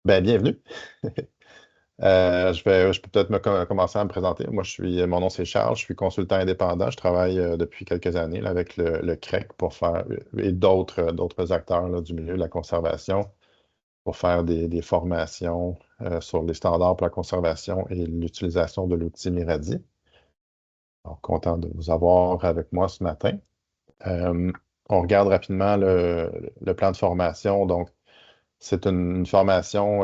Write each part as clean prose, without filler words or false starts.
Ben, bienvenue. Je peux peut-être commencer à me présenter. Mon nom c'est Charles, je suis consultant indépendant. Je travaille depuis quelques années là, avec le CREC pour faire, et d'autres acteurs là, du milieu de la conservation pour faire des formations sur les standards pour la conservation et l'utilisation de l'outil Miradi. Alors, content de vous avoir avec moi ce matin. Euh, on regarde rapidement le plan de formation. Donc, c'est une formation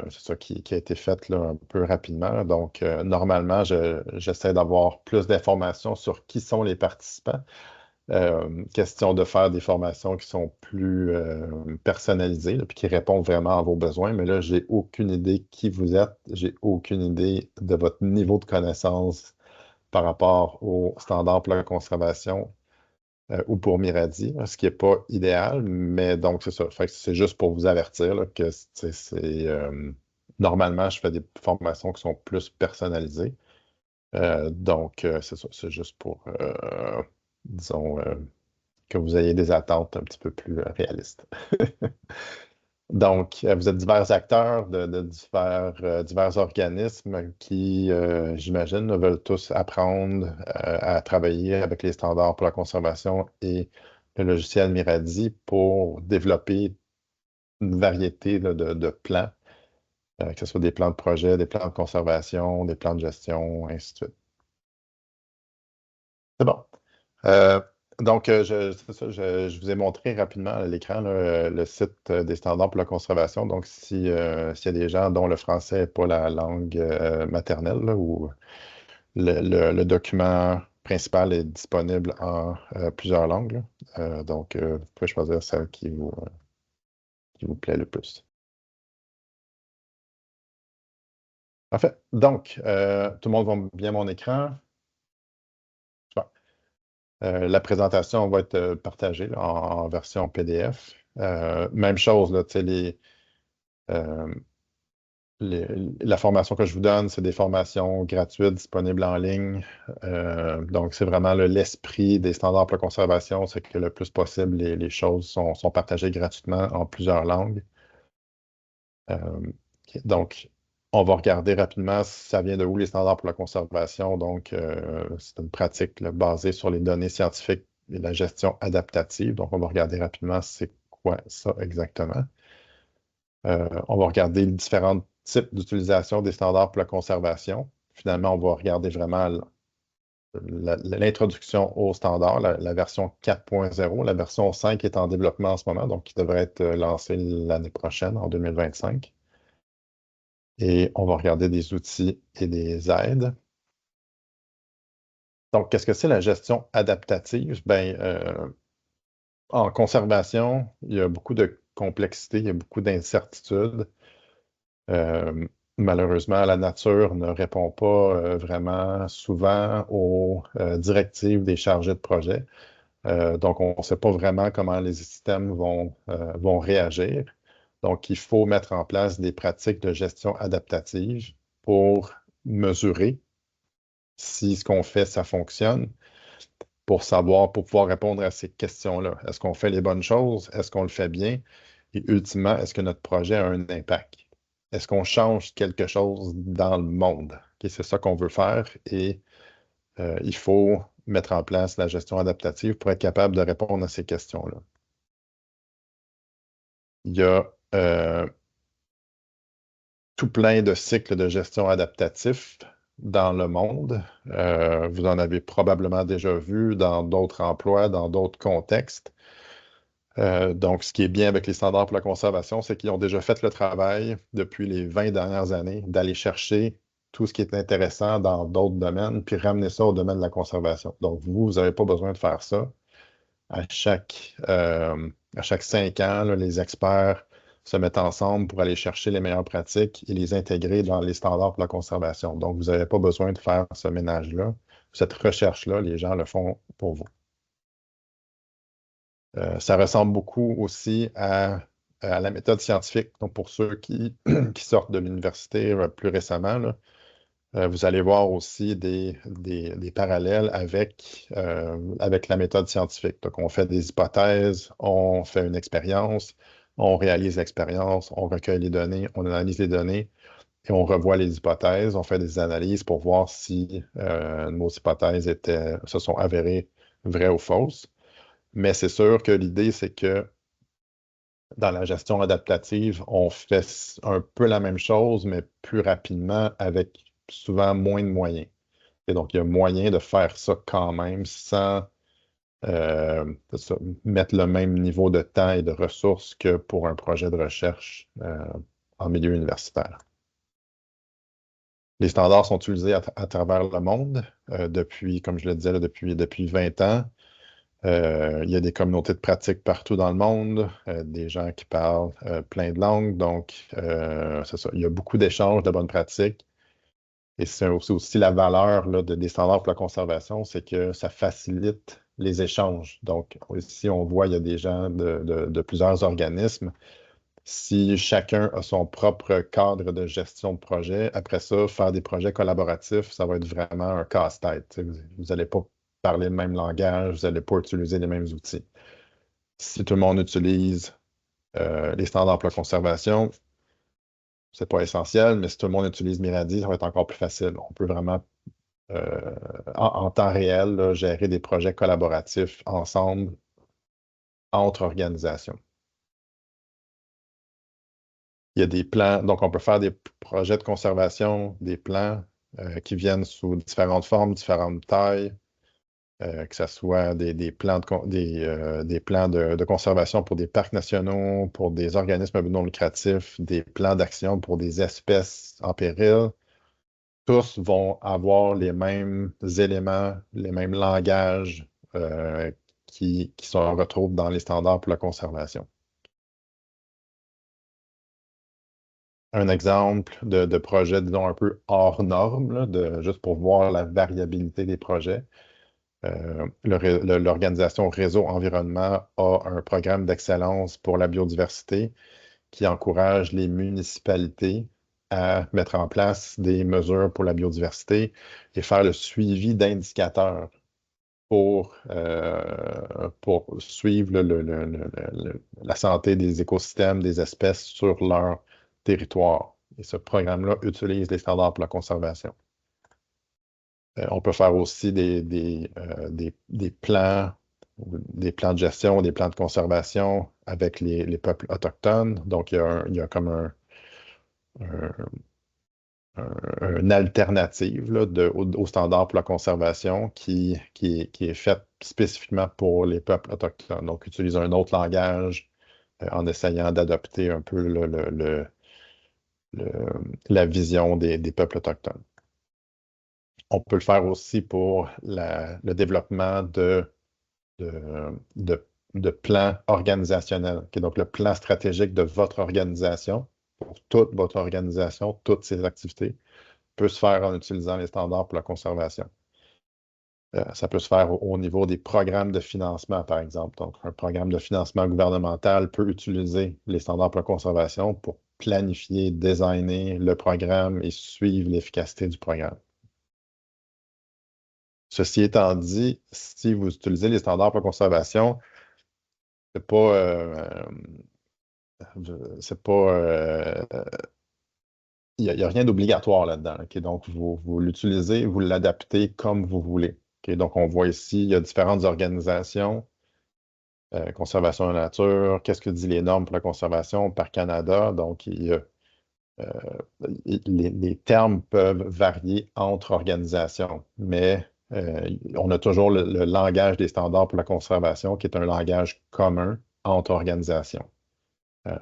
c'est ça, qui a été faite là, un peu rapidement. Donc, normalement, j'essaie d'avoir plus d'informations sur qui sont les participants. Question de faire des formations qui sont plus personnalisées, là, puis qui répondent vraiment à vos besoins. Mais là, j'ai aucune idée qui vous êtes. J'ai aucune idée de votre niveau de connaissance par rapport aux standards pour la conservation ou pour Miradi, ce qui n'est pas idéal, mais donc c'est ça. Fait que c'est juste pour vous avertir là, que normalement, je fais des formations qui sont plus personnalisées. C'est ça, c'est juste pour, disons, que vous ayez des attentes un petit peu plus réalistes. Donc, vous êtes divers acteurs de divers organismes qui, j'imagine, veulent tous apprendre à travailler avec les standards pour la conservation et le logiciel Miradi pour développer une variété là, de plans, que ce soit des plans de projet, des plans de conservation, des plans de gestion, ainsi de suite. C'est bon. Euh, c'est ça, je vous ai montré rapidement à l'écran là, le site des standards pour la conservation. Donc, s'il y a des gens dont le français n'est pas la langue maternelle là, ou le document principal est disponible en plusieurs langues, là. Vous pouvez choisir celle qui vous plaît le plus. Parfait. Donc, tout le monde voit bien mon écran. Super. La présentation va être partagée là, en version PDF. Même chose, là, tu sais, euh, les- la formation que je vous donne, c'est des formations gratuites disponibles en ligne. Donc, c'est vraiment l'esprit des standards pour la conservation, c'est que le plus possible, les choses sont partagées gratuitement en plusieurs langues. Euh, donc, on va regarder rapidement si ça vient de où les standards pour la conservation. Donc, c'est une pratique là, basée sur les données scientifiques et la gestion adaptative. Donc, on va regarder rapidement c'est quoi ça exactement. On va regarder les différents types d'utilisation des standards pour la conservation. Finalement, on va regarder vraiment l'introduction aux standards, la version 4.0. La version 5 est en développement en ce moment, donc qui devrait être lancée l'année prochaine, en 2025. Et on va regarder des outils et des aides. Donc, qu'est-ce que c'est la gestion adaptative? Ben, en conservation, il y a beaucoup de complexité, il y a beaucoup d'incertitudes. Euh, Malheureusement, la nature ne répond pas vraiment souvent aux directives des chargés de projet. Donc, on ne sait pas vraiment comment les systèmes vont réagir. Donc, il faut mettre en place des pratiques de gestion adaptative pour mesurer si ce qu'on fait, ça fonctionne, pour pouvoir répondre à ces questions-là. Est-ce qu'on fait les bonnes choses? Est-ce qu'on le fait bien? Et ultimement, est-ce que notre projet a un impact? Est-ce qu'on change quelque chose dans le monde? OK, c'est ça qu'on veut faire et il faut mettre en place la gestion adaptative pour être capable de répondre à ces questions-là. Il y a tout plein de cycles de gestion adaptatifs dans le monde. Vous en avez probablement déjà vu dans d'autres emplois, dans d'autres contextes. Donc, ce qui est bien avec les standards pour la conservation, c'est qu'ils ont déjà fait le travail depuis les 20 dernières années d'aller chercher tout ce qui est intéressant dans d'autres domaines, puis ramener ça au domaine de la conservation. Donc, vous n'avez pas besoin de faire ça. À chaque 5 ans, là, les experts se mettent ensemble pour aller chercher les meilleures pratiques et les intégrer dans les standards pour la conservation. Donc, vous n'avez pas besoin de faire ce ménage-là. Cette recherche-là, les gens le font pour vous. Ça ressemble beaucoup aussi à la méthode scientifique. Donc, pour ceux qui sortent de l'université plus récemment, là, vous allez voir aussi des parallèles avec la méthode scientifique. Donc, on fait des hypothèses, on fait une expérience, On réalise l'expérience, on recueille les données, on analyse les données et on revoit les hypothèses. On fait des analyses pour voir si nos hypothèses se sont avérées vraies ou fausses. Mais c'est sûr que l'idée, c'est que dans la gestion adaptative, on fait un peu la même chose, mais plus rapidement avec souvent moins de moyens. Et donc, il y a moyen de faire ça quand même sans c'est ça, mettre le même niveau de temps et de ressources que pour un projet de recherche en milieu universitaire. Les standards sont utilisés à travers le monde depuis, comme je le disais, là, depuis 20 ans. Il y a des communautés de pratique partout dans le monde, des gens qui parlent plein de langues. Donc, c'est ça. Il y a beaucoup d'échanges de bonnes pratiques. Et c'est aussi la valeur là, des standards pour la conservation, c'est que ça facilite les échanges. Donc, ici, on voit, il y a des gens de plusieurs organismes. Si chacun a son propre cadre de gestion de projet, après ça, faire des projets collaboratifs, ça va être vraiment un casse-tête. Tu sais, vous n'allez pas parler le même langage, vous n'allez pas utiliser les mêmes outils. Si tout le monde utilise les standards pour la conservation, c'est pas essentiel, mais si tout le monde utilise Miradi, ça va être encore plus facile. On peut vraiment, en temps réel, là, gérer des projets collaboratifs ensemble entre organisations. Il y a des plans, donc on peut faire des projets de conservation, des plans qui viennent sous différentes formes, différentes tailles, que ce soit des plans des plans de conservation pour des parcs nationaux, pour des organismes non lucratifs, des plans d'action pour des espèces en péril. Tous vont avoir les mêmes éléments, les mêmes langages qui se retrouvent dans les standards pour la conservation. Un exemple de projet, disons, un peu hors norme, là, juste pour voir la variabilité des projets. L'organisation Réseau Environnement a un programme d'excellence pour la biodiversité qui encourage les municipalités à mettre en place des mesures pour la biodiversité et faire le suivi d'indicateurs pour suivre la santé des écosystèmes, des espèces sur leur territoire. Et ce programme-là utilise les standards pour la conservation. On peut faire aussi des plans de gestion, des plans de conservation avec les peuples autochtones. Donc, il y a comme une alternative là, au standard pour la conservation qui est faite spécifiquement pour les peuples autochtones. Donc, utiliser un autre langage en essayant d'adopter un peu la vision des peuples autochtones. On peut le faire aussi pour le développement de, de, de plans organisationnels. Donc, le plan stratégique de votre organisation, pour toute votre organisation, toutes ses activités, peut se faire en utilisant les standards pour la conservation. Ça peut se faire au niveau des programmes de financement, par exemple. Donc, un programme de financement gouvernemental peut utiliser les standards pour la conservation pour planifier, designer le programme et suivre l'efficacité du programme. Ceci étant dit, si vous utilisez les standards pour la conservation, c'est pas, c'est pas, il n'y a rien d'obligatoire là-dedans. OK? Donc, vous l'utilisez, vous l'adaptez comme vous voulez. OK? Donc, on voit ici, il y a différentes organisations, conservation de la nature, qu'est-ce que disent les normes pour la conservation par Canada. Donc, euh, les termes peuvent varier entre organisations, mais on a toujours le langage des standards pour la conservation qui est un langage commun entre organisations.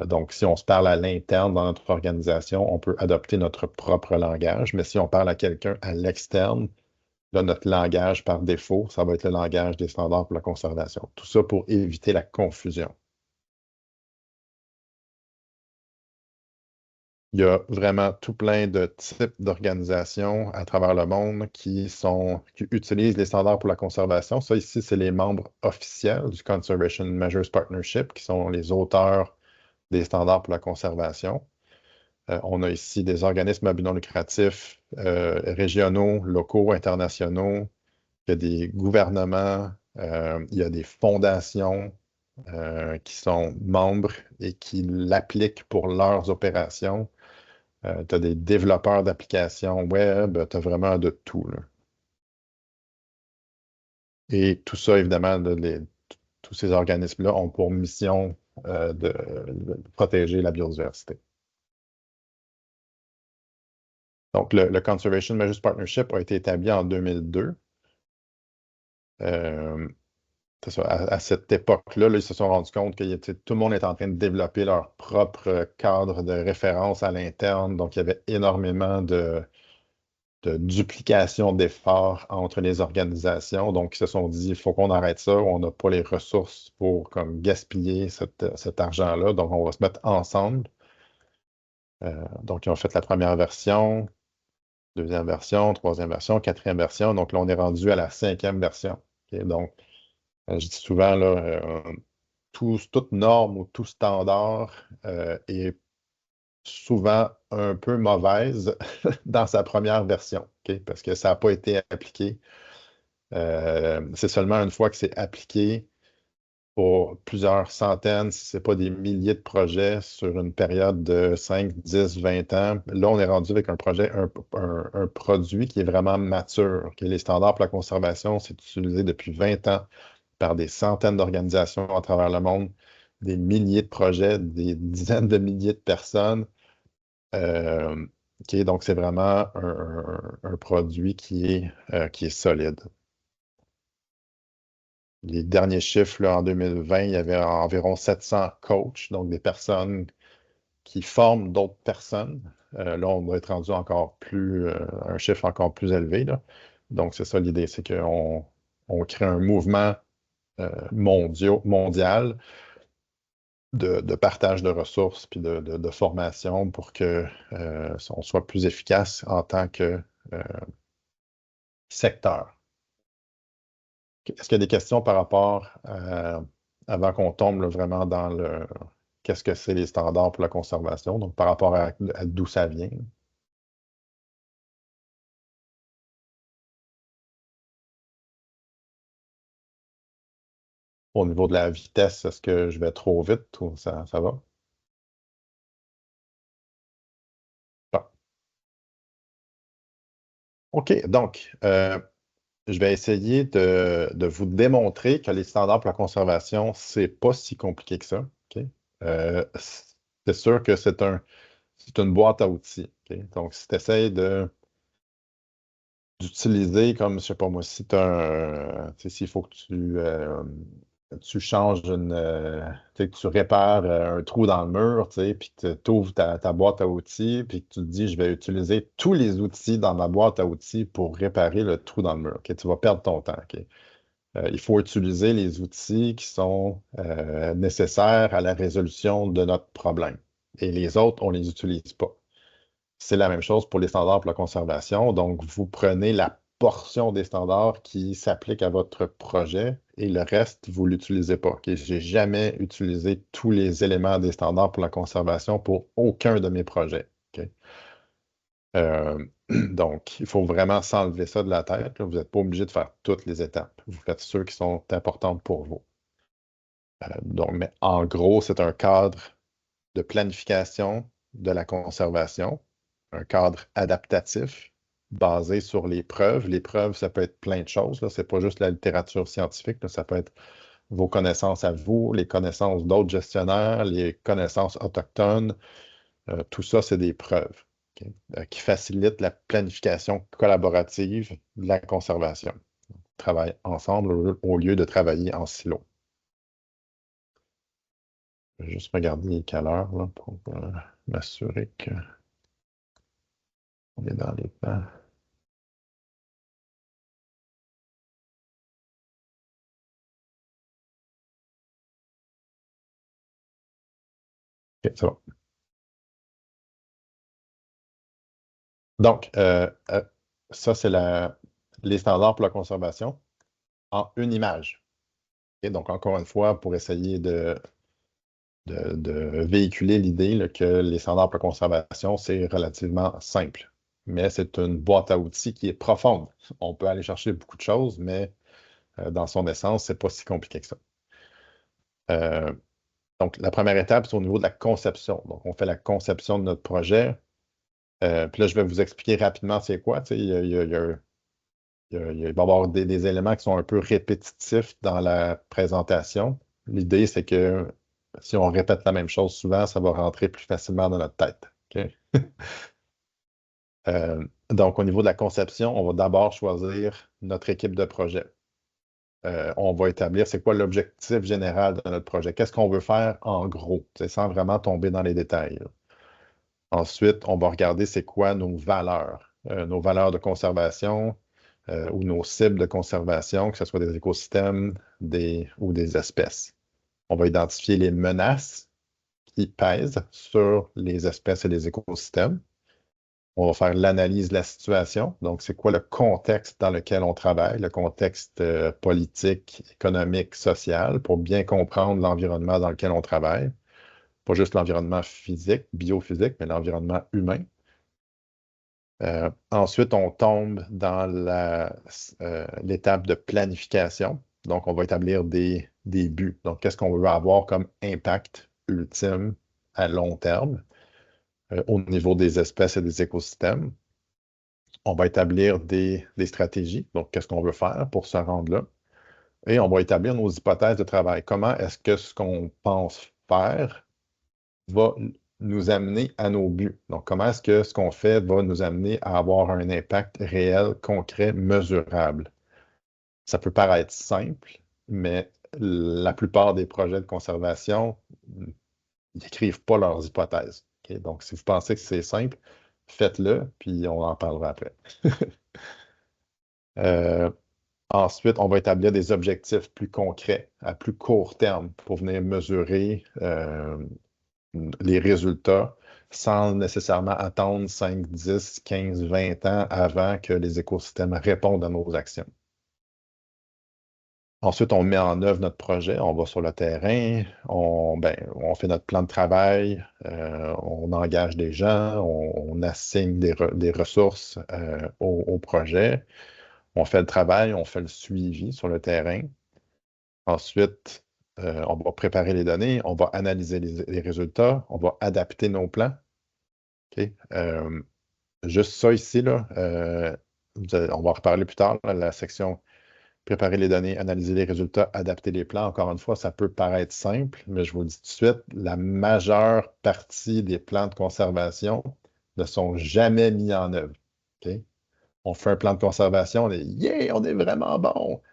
Donc, si on se parle à l'interne dans notre organisation, on peut adopter notre propre langage, mais si on parle à quelqu'un à l'externe, là, notre langage par défaut, ça va être le langage des standards pour la conservation. Tout ça pour éviter la confusion. Il y a vraiment tout plein de types d'organisations à travers le monde qui utilisent les standards pour la conservation. Ça, ici, c'est les membres officiels du Conservation Measures Partnership, qui sont les auteurs des standards pour la conservation. On a ici des organismes à but non lucratif, régionaux, locaux, internationaux. Il y a des gouvernements, il y a des fondations, qui sont membres et qui l'appliquent pour leurs opérations. Tu as des développeurs d'applications web, tu as vraiment de tout, là. Et tout ça, évidemment, tous ces organismes-là ont pour mission de protéger la biodiversité. Donc, le Conservation Measures Partnership a été établi en 2002. C'est ça, à cette époque-là, là, ils se sont rendus compte que tout le monde est en train de développer leur propre cadre de référence à l'interne. Donc, il y avait énormément de duplication d'efforts entre les organisations. Donc, ils se sont dit, il faut qu'on arrête ça. On n'a pas les ressources pour comme, gaspiller cet argent-là. Donc, on va se mettre ensemble. Donc, ils ont fait la première version, deuxième version, troisième version, quatrième version. Donc, là, on est rendu à la cinquième version. OK? Donc, je dis souvent, là, toute norme ou tout standard est souvent un peu mauvaise dans sa première version, OK? Parce que ça n'a pas été appliqué. C'est seulement une fois que c'est appliqué pour plusieurs centaines, si ce n'est pas des milliers de projets sur une période de 5, 10, 20 ans. Là, on est rendu avec un projet, un produit qui est vraiment mature. OK? Les standards pour la conservation, c'est utilisé depuis 20 ans par des centaines d'organisations à travers le monde, des milliers de projets, des dizaines de milliers de personnes. OK? Donc, c'est vraiment un produit qui est solide. Les derniers chiffres, là, en 2020, il y avait environ 700 coachs, donc des personnes qui forment d'autres personnes. Là, on va être rendu encore plus, un chiffre encore plus élevé, là. Donc, c'est ça l'idée, c'est qu'on crée un mouvement mondial de partage de ressources puis de formation pour que on soit plus efficace en tant que secteur. Est-ce qu'il y a des questions par rapport avant qu'on tombe là, vraiment dans le qu'est-ce que c'est les standards pour la conservation, donc par rapport à d'où ça vient? Au niveau de la vitesse, est-ce que je vais trop vite ou ça va? Bon. OK, donc je vais essayer de vous démontrer que les standards pour la conservation, c'est pas si compliqué que ça. OK? C'est sûr que c'est une boîte à outils. OK? Donc, si tu essaies d'utiliser comme, je sais pas moi, si tu sais, s'il faut que tu changes tu sais, que tu répares un trou dans le mur, tu sais, puis que tu ouvres ta boîte à outils, puis que tu te dis, je vais utiliser tous les outils dans ma boîte à outils pour réparer le trou dans le mur. OK? Tu vas perdre ton temps. OK? Il faut utiliser les outils qui sont nécessaires à la résolution de notre problème. Et les autres, on ne les utilise pas. C'est la même chose pour les standards pour la conservation. Donc, vous prenez la portion des standards qui s'applique à votre projet et le reste, vous ne l'utilisez pas. OK? Je n'ai jamais utilisé tous les éléments des standards pour la conservation pour aucun de mes projets. OK? Donc, il faut vraiment s'enlever ça de la tête, là. Vous n'êtes pas obligé de faire toutes les étapes. Vous faites ceux qui sont importantes pour vous. Donc, mais en gros, c'est un cadre de planification de la conservation, un cadre adaptatif basé sur les preuves. Les preuves, ça peut être plein de choses. Ce n'est pas juste la littérature scientifique, là, ça peut être vos connaissances à vous, les connaissances d'autres gestionnaires, les connaissances autochtones. Tout ça, c'est des preuves, OK, qui facilitent la planification collaborative de la conservation. On travaille ensemble au lieu de travailler en silo. Je vais juste regarder quelle heure là, pour m'assurer qu'on est dans les temps. OK, c'est bon. Donc, ça, c'est les standards pour la conservation en une image. OK, donc, encore une fois, pour essayer de véhiculer l'idée là, que les standards pour la conservation, c'est relativement simple. Mais c'est une boîte à outils qui est profonde. On peut aller chercher beaucoup de choses, mais dans son essence, c'est pas si compliqué que ça. Euh, donc, la première étape, c'est au niveau de la conception. Donc, on fait la conception de notre projet. Puis là, je vais vous expliquer rapidement c'est quoi. Tu sais, il va y avoir des éléments qui sont un peu répétitifs dans la présentation. L'idée, c'est que si on répète la même chose souvent, ça va rentrer plus facilement dans notre tête. OK? Donc, au niveau de la conception, on va d'abord choisir notre équipe de projet. On va établir c'est quoi l'objectif général de notre projet. Qu'est-ce qu'on veut faire en gros, sans vraiment tomber dans les détails, là. Ensuite, on va regarder c'est quoi nos valeurs de conservation ou nos cibles de conservation, que ce soit des écosystèmes ou des espèces. On va identifier les menaces qui pèsent sur les espèces et les écosystèmes. On va faire l'analyse de la situation. Donc, c'est quoi le contexte dans lequel on travaille, le contexte politique, économique, social, pour bien comprendre l'environnement dans lequel on travaille. Pas juste l'environnement physique, biophysique, mais l'environnement humain. Ensuite, on tombe dans l'étape de planification. Donc, on va établir des buts. Donc, qu'est-ce qu'on veut avoir comme impact ultime à long terme au niveau des espèces et des écosystèmes. On va établir des stratégies. Donc, qu'est-ce qu'on veut faire pour se rendre là? Et on va établir nos hypothèses de travail. Comment est-ce que ce qu'on pense faire va nous amener à nos buts? Donc, comment est-ce que ce qu'on fait va nous amener à avoir un impact réel, concret, mesurable? Ça peut paraître simple, mais la plupart des projets de conservation n'écrivent pas leurs hypothèses. OK? Donc, si vous pensez que c'est simple, faites-le, puis on en parlera après. Euh, Ensuite, on va établir des objectifs plus concrets, à plus court terme, pour venir mesurer les résultats sans nécessairement attendre 5, 10, 15, 20 ans avant que les écosystèmes répondent à nos actions. Ensuite, on met en œuvre notre projet, on va sur le terrain, on fait notre plan de travail, on engage des gens, on assigne des ressources au projet, on fait le travail, on fait le suivi sur le terrain. Ensuite, on va préparer les données, on va analyser les résultats, on va adapter nos plans. OK? Juste ça ici, là, on va en reparler plus tard, là, la section préparer les données, analyser les résultats, adapter les plans. Encore une fois, ça peut paraître simple, mais je vous le dis tout de suite, la majeure partie des plans de conservation ne sont jamais mis en œuvre. OK? On fait un plan de conservation, on est yeah, on est vraiment bon,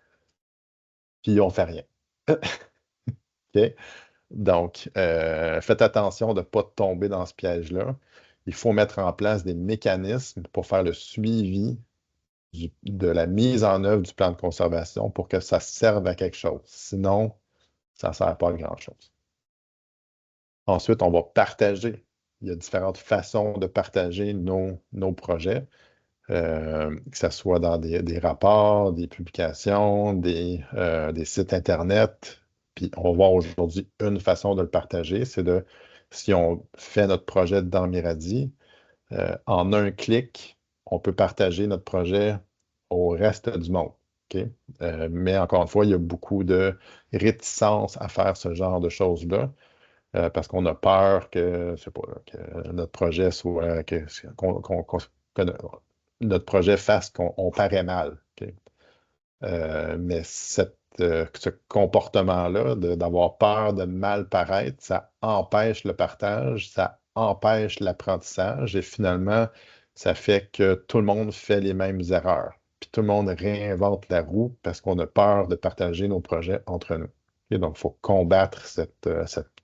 puis on fait rien. OK? Donc, faites attention de ne pas tomber dans ce piège-là. Il faut mettre en place des mécanismes pour faire le suivi de la mise en œuvre du plan de conservation pour que ça serve à quelque chose. Sinon, ça ne sert pas à grand-chose. Ensuite, on va partager. Il y a différentes façons de partager nos projets, que ce soit dans des rapports, des publications, des sites Internet. Puis on va voir aujourd'hui une façon de le partager, c'est si on fait notre projet dans Miradi, en un clic, on peut partager notre projet au reste du monde. OK? Mais encore une fois, il y a beaucoup de réticence à faire ce genre de choses-là parce qu'on a peur que, je sais pas, que notre projet soit, que notre projet fasse qu'on paraît mal. OK? Mais ce comportement-là, d'avoir peur de mal paraître, ça empêche le partage, ça empêche l'apprentissage et finalement, ça fait que tout le monde fait les mêmes erreurs. Puis tout le monde réinvente la roue parce qu'on a peur de partager nos projets entre nous. Et donc, il faut combattre cette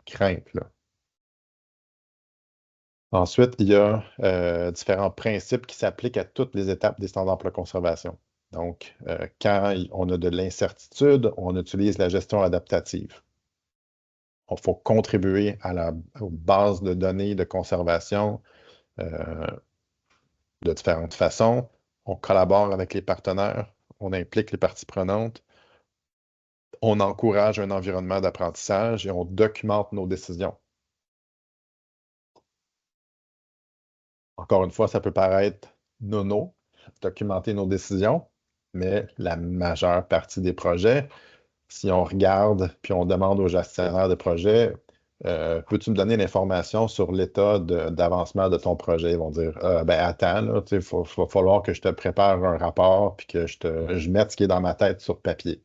crainte-là. Ensuite, il y a différents principes qui s'appliquent à toutes les étapes des standards pour la conservation. Donc, quand on a de l'incertitude, on utilise la gestion adaptative. Il faut contribuer aux bases de données de conservation euh, de différentes façons. On collabore avec les partenaires, on implique les parties prenantes, on encourage un environnement d'apprentissage et on documente nos décisions. Encore une fois, ça peut paraître nono, documenter nos décisions, mais la majeure partie des projets si on regarde puis on demande aux gestionnaires de projet, peux-tu me donner l'information sur l'état d'avancement de ton projet? Ils vont dire, ben attends, là, il va falloir que je te prépare un rapport puis que je mette ce qui est dans ma tête sur papier.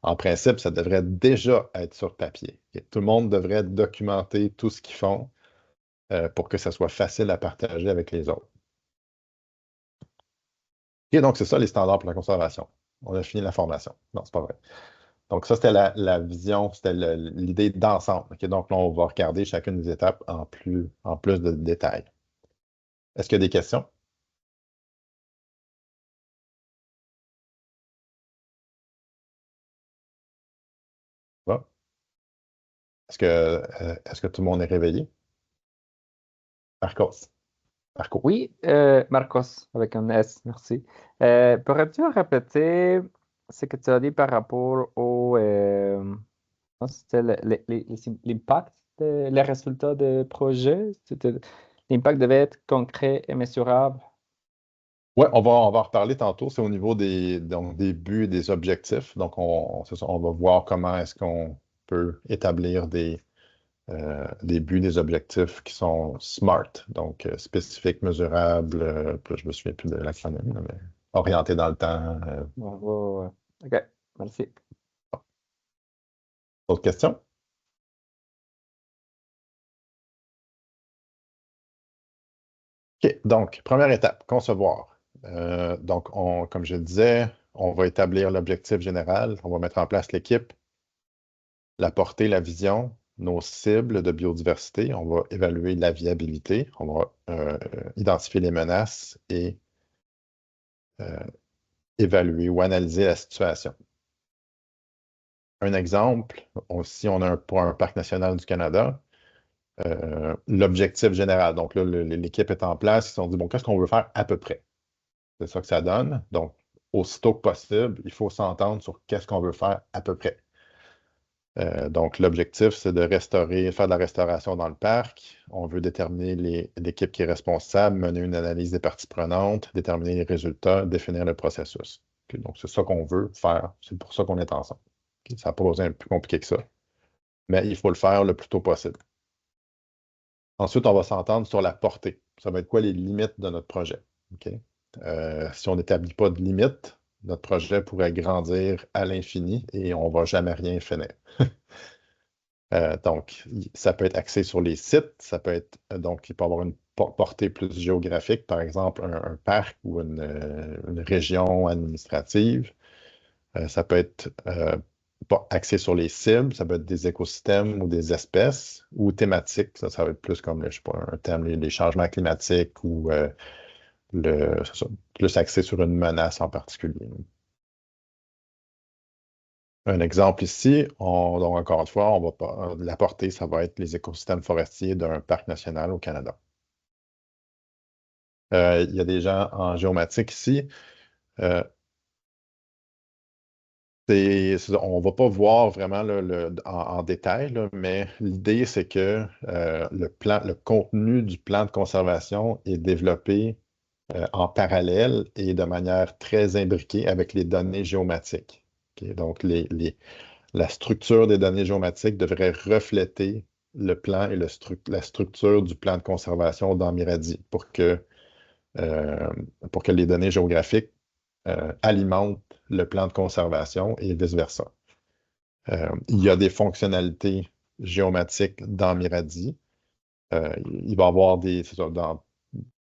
En principe, ça devrait déjà être sur papier. Et tout le monde devrait documenter tout ce qu'ils font pour que ça soit facile à partager avec les autres. Et donc, c'est ça les standards pour la conservation. On a fini la formation. Non, c'est pas vrai. Donc, ça, c'était la vision, c'était l'idée d'ensemble. OK? Donc, là, on va regarder chacune des étapes en plus de détails. Est-ce qu'il y a des questions? Bon. Est-ce que tout le monde est réveillé? Marcos. Marco. Oui, Marcos, avec un S, merci. Pourrais-tu répéter ce que tu as dit par rapport au, non, c'était l'impact, les résultats des projets? L'impact devait être concret et mesurable. Oui, on va en reparler tantôt. C'est au niveau donc, des buts et des objectifs. Donc, c'est ça, on va voir comment est-ce qu'on peut établir des buts, des objectifs qui sont SMART, donc spécifiques, mesurables, puis là, je me souviens plus de l'acronyme, là, mais orientés dans le temps. Ouais, ouais, ouais. OK, merci. Autre question? OK, donc, première étape, concevoir. Donc, comme je disais, on va établir l'objectif général, on va mettre en place l'équipe, la portée, la vision, nos cibles de biodiversité, on va évaluer la viabilité, on va identifier les menaces et euh, évaluer ou analyser la situation. Un exemple, si on a pour un parc national du Canada, l'objectif général. Donc là, l'équipe est en place, ils se sont dit, bon, qu'est-ce qu'on veut faire à peu près? C'est ça que ça donne. Donc, aussitôt que possible, il faut s'entendre sur qu'est-ce qu'on veut faire à peu près. Donc, l'objectif, c'est de restaurer, faire de la restauration dans le parc. On veut déterminer l'équipe qui est responsable, mener une analyse des parties prenantes, déterminer les résultats, définir le processus. OK, donc, c'est ça qu'on veut faire. C'est pour ça qu'on est ensemble. OK, ça n'a pas besoin d'être plus compliqué que ça. Mais il faut le faire le plus tôt possible. Ensuite, on va s'entendre sur la portée. Ça va être quoi les limites de notre projet? OK? Si on n'établit pas de limites, notre projet pourrait grandir à l'infini et on ne va jamais rien finir. Donc, ça peut être axé sur les sites, ça peut être, donc, il peut avoir une portée plus géographique, par exemple, un parc ou une région administrative. Ça peut être pas axé sur les cibles, ça peut être des écosystèmes ou des espèces ou thématiques. Ça va être plus comme, je sais pas, un thème, les changements climatiques ou c'est ça, plus axé sur une menace en particulier. Un exemple ici, donc encore une fois, on va pas, la portée, ça va être les écosystèmes forestiers d'un parc national au Canada. Il y a des gens en géomatique ici. Euh, on ne va pas voir vraiment là, en détail, là, mais l'idée, c'est que le contenu du plan de conservation est développé en parallèle et de manière très imbriquée avec les données géomatiques. OK? Donc, la structure des données géomatiques devrait refléter le plan et la structure du plan de conservation dans Miradi euh, pour que les données géographiques alimentent le plan de conservation et vice-versa. Il y a des fonctionnalités géomatiques dans Miradi. Il va y avoir c'est ça,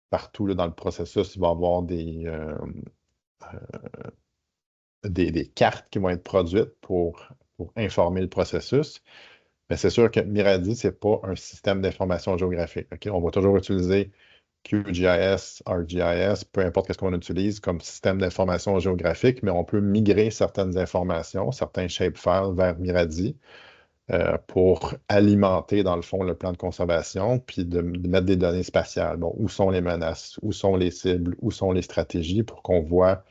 partout là, dans le processus, il va y avoir des cartes qui vont être produites pour informer le processus. Mais c'est sûr que Miradi, ce n'est pas un système d'information géographique. OK? On va toujours utiliser QGIS, ArcGIS, peu importe ce qu'on utilise comme système d'information géographique, mais on peut migrer certaines informations, certains shapefiles vers Miradi pour alimenter, dans le fond, le plan de conservation, puis de mettre des données spatiales. Bon, où sont les menaces, où sont les cibles, où sont les stratégies pour qu'on voit,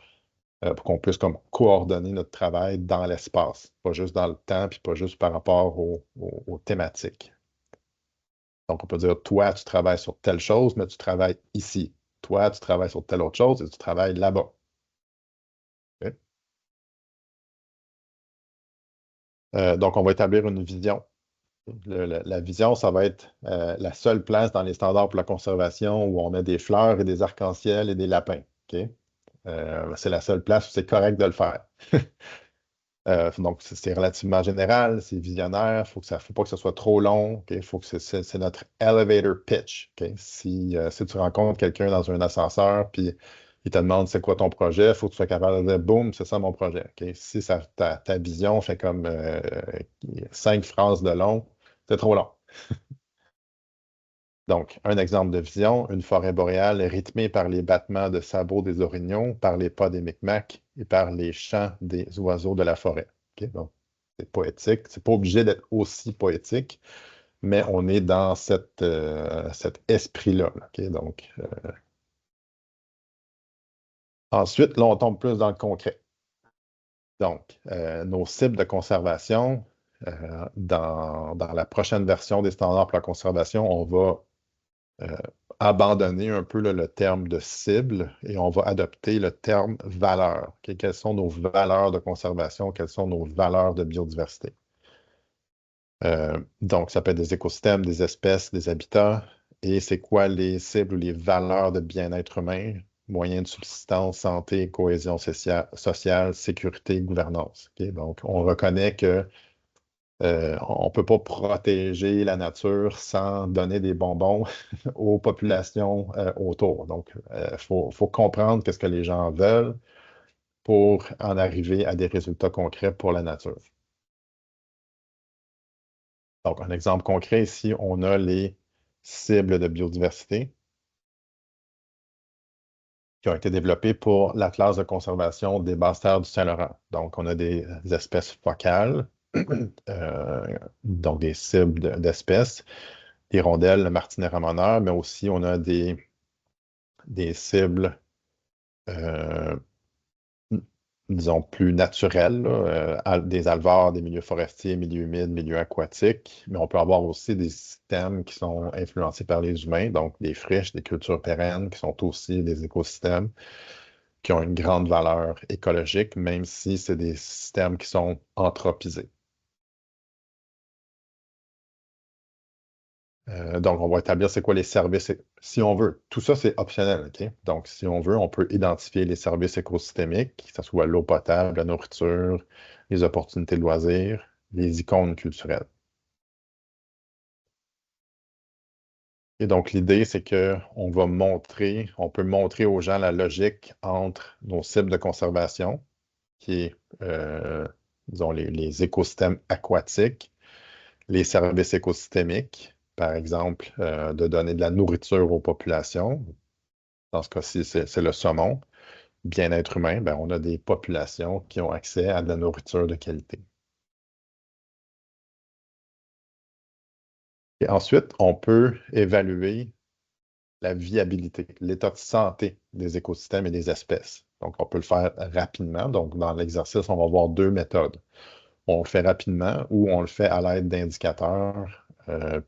pour qu'on puisse comme coordonner notre travail dans l'espace, pas juste dans le temps, puis pas juste par rapport aux thématiques. Donc, on peut dire, toi, tu travailles sur telle chose, mais tu travailles ici. Toi, tu travailles sur telle autre chose et tu travailles là-bas. OK? Donc, on va établir une vision. La vision, ça va être la seule place dans les standards pour la conservation où on met des fleurs et des arcs-en-ciel et des lapins. OK? C'est la seule place où c'est correct de le faire. Donc, c'est relativement général, c'est visionnaire, faut pas que ce soit trop long. OK? Faut que c'est notre elevator pitch. OK? Si tu rencontres quelqu'un dans un ascenseur, puis il te demande c'est quoi ton projet, il faut que tu sois capable de dire boum, c'est ça mon projet. OK? Si ta vision fait comme 5 phrases de long, c'est trop long. Donc, un exemple de vision, une forêt boréale rythmée par les battements de sabots des orignaux, par les pas des Micmacs et par les chants des oiseaux de la forêt. OK? Donc, c'est poétique. C'est pas obligé d'être aussi poétique, mais on est dans cet esprit-là. Là. OK? Donc, ensuite, là, on tombe plus dans le concret. Donc, nos cibles de conservation, dans la prochaine version des standards pour la conservation, on va euh, abandonner un peu là, le terme de cible et on va adopter le terme valeur. OK? Quelles sont nos valeurs de conservation? Quelles sont nos valeurs de biodiversité? Donc, ça peut être des écosystèmes, des espèces, des habitats. Et c'est quoi les cibles ou les valeurs de bien-être humain, moyens de subsistance, santé, cohésion sociale, sécurité, gouvernance. OK? Donc, on reconnaît que on ne peut pas protéger la nature sans donner des bonbons aux populations autour. Donc, faut comprendre qu'est-ce que les gens veulent pour en arriver à des résultats concrets pour la nature. Donc, un exemple concret ici, on a les cibles de biodiversité qui ont été développées pour l'Atlas de conservation des basses terres du Saint-Laurent. Donc, on a des espèces focales, donc des cibles d'espèces, hirondelles, le martinet ramoneur, mais aussi on a des cibles, euh, disons, plus naturelles, là, des alevars, des milieux forestiers, milieux humides, milieux aquatiques, mais on peut avoir aussi des systèmes qui sont influencés par les humains, donc des friches, des cultures pérennes, qui sont aussi des écosystèmes qui ont une grande valeur écologique, même si c'est des systèmes qui sont anthropisés. Donc, on va établir c'est quoi les services, si on veut. Tout ça, c'est optionnel, OK? Donc, si on veut, on peut identifier les services écosystémiques, que ce soit l'eau potable, la nourriture, les opportunités de loisirs, les icônes culturelles. Et donc, l'idée, c'est on peut montrer aux gens la logique entre nos cibles de conservation, qui est, disons, les écosystèmes aquatiques, les services écosystémiques, par exemple, de donner de la nourriture aux populations. Dans ce cas-ci, c'est le saumon. Bien-être humain, ben, on a des populations qui ont accès à de la nourriture de qualité. Et ensuite, on peut évaluer la viabilité, l'état de santé des écosystèmes et des espèces. Donc, on peut le faire rapidement. Donc, dans l'exercice, on va voir deux méthodes. On le fait rapidement ou on le fait à l'aide d'indicateurs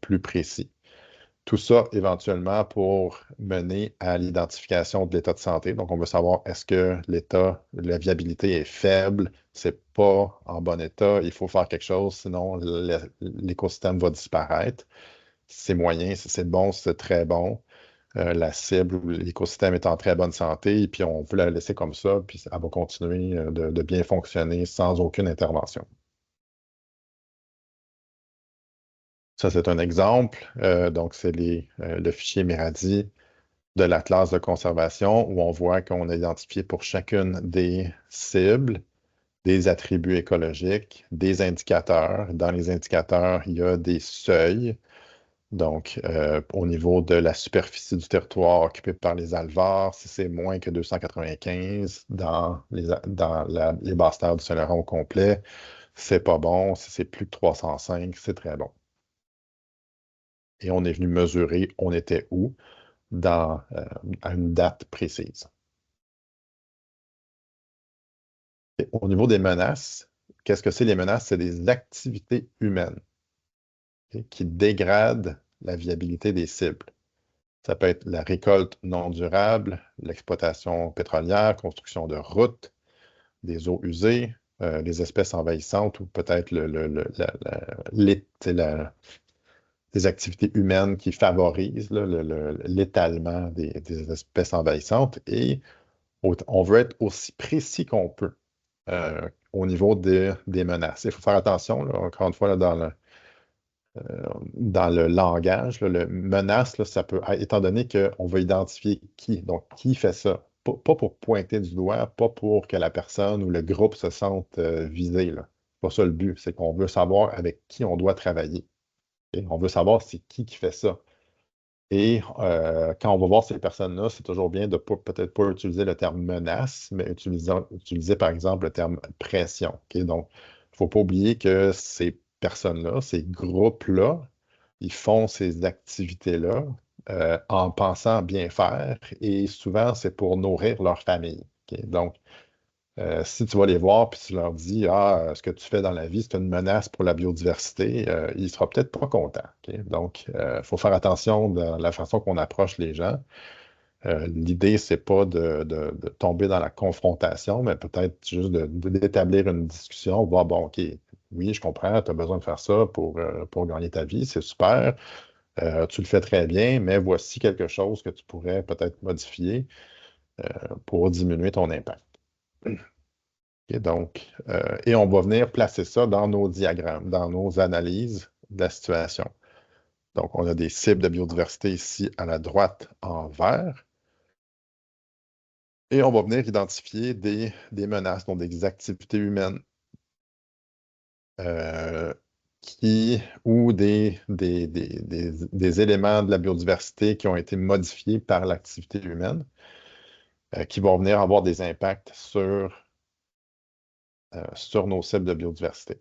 plus précis. Tout ça éventuellement pour mener à l'identification de l'état de santé. Donc, on veut savoir est-ce que la viabilité est faible, c'est pas en bon état, il faut faire quelque chose, sinon l'écosystème va disparaître. Si c'est moyen, si c'est bon, si c'est très bon, la cible ou l'écosystème est en très bonne santé, et puis on peut la laisser comme ça, puis elle va continuer de bien fonctionner sans aucune intervention. Ça, c'est un exemple. Donc, c'est le fichier Meradi de la classe de conservation où on voit qu'on a identifié pour chacune des cibles des attributs écologiques, des indicateurs. Dans les indicateurs, il y a des seuils. Donc, au niveau de la superficie du territoire occupé par les alevars, si c'est moins que 295 dans les basses terres du Saint-Laurent au complet, c'est pas bon. Si c'est plus que 305, c'est très bon. Et on est venu mesurer on était où à une date précise. Et au niveau des menaces, qu'est-ce que c'est les menaces? C'est des activités humaines, OK, qui dégradent la viabilité des cibles. Ça peut être la récolte non durable, l'exploitation pétrolière, construction de routes, des eaux usées, les espèces envahissantes ou peut-être les activités humaines qui favorisent là, l'étalement des espèces envahissantes. Et on veut être aussi précis qu'on peut au niveau des menaces. Il faut faire attention, là, encore une fois, là, dans le langage, là, le menace, là, ça peut, étant donné qu'on va identifier qui, donc qui fait ça. Pas pour pointer du doigt, pas pour que la personne ou le groupe se sente visé, là. C'est pas ça le but, c'est qu'on veut savoir avec qui on doit travailler. Ok? On veut savoir c'est qui fait ça. Et quand on va voir ces personnes-là, c'est toujours bien de peut-être pas utiliser le terme menace, mais utiliser par exemple le terme pression. Ok? Donc, il ne faut pas oublier que ces personnes-là, ces groupes-là, ils font ces activités-là en pensant bien faire et souvent, c'est pour nourrir leur famille. Ok? Donc, si tu vas les voir puis tu leur dis Ah, ce que tu fais dans la vie, c'est une menace pour la biodiversité, il ne sera peut-être pas content. Ok? Donc, il faut faire attention dans la façon qu'on approche les gens. L'idée, c'est pas de tomber dans la confrontation, mais peut-être juste d'établir une discussion, voir, bon, OK, oui, je comprends, tu as besoin de faire ça pour gagner ta vie, c'est super. Tu le fais très bien, mais voici quelque chose que tu pourrais peut-être modifier pour diminuer ton impact. Et donc, et on va venir placer ça dans nos diagrammes, dans nos analyses de la situation. Donc, on a des cibles de biodiversité ici à la droite en vert. Et on va venir identifier des menaces, donc des activités humaines euh, ou des éléments de la biodiversité qui ont été modifiés par l'activité humaine, qui vont venir avoir des impacts sur nos cibles de biodiversité.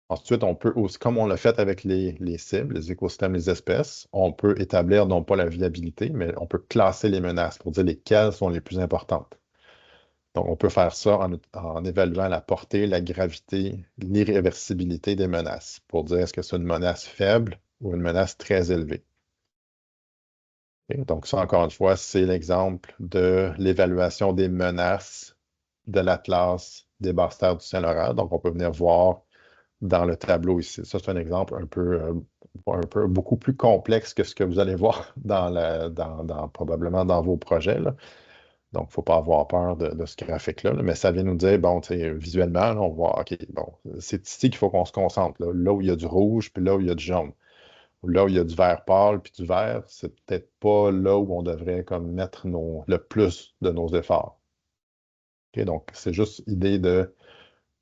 Ensuite, on peut aussi, comme on l'a fait avec les cibles, les écosystèmes, les espèces, on peut établir non pas la viabilité, mais on peut classer les menaces pour dire lesquelles sont les plus importantes. Donc, on peut faire ça en évaluant la portée, la gravité, l'irréversibilité des menaces pour dire est-ce que c'est une menace faible ou une menace très élevée. Et donc, ça, encore une fois, c'est l'exemple de l'évaluation des menaces de l'Atlas des basses terres du Saint-Laurent. Donc, on peut venir voir dans le tableau ici. Ça, c'est un exemple un peu beaucoup plus complexe que ce que vous allez voir probablement dans vos projets, là. Donc, il ne faut pas avoir peur de ce graphique-là, là, mais ça vient nous dire, bon, visuellement, là, on voit, OK, bon, c'est ici qu'il faut qu'on se concentre, là où il y a du rouge, puis là où il y a du jaune. Là où il y a du vert pâle, puis du vert, c'est peut-être pas là où on devrait comme mettre le plus de nos efforts. OK, donc, c'est juste idée de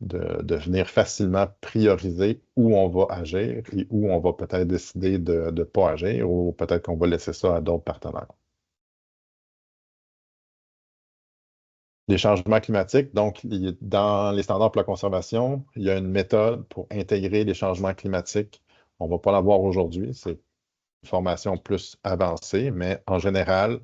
venir facilement prioriser où on va agir et où on va peut-être décider de ne pas agir ou peut-être qu'on va laisser ça à d'autres partenaires. Les changements climatiques, donc dans les standards pour la conservation, il y a une méthode pour intégrer les changements climatiques. On ne va pas l'avoir aujourd'hui, c'est une formation plus avancée, mais en général,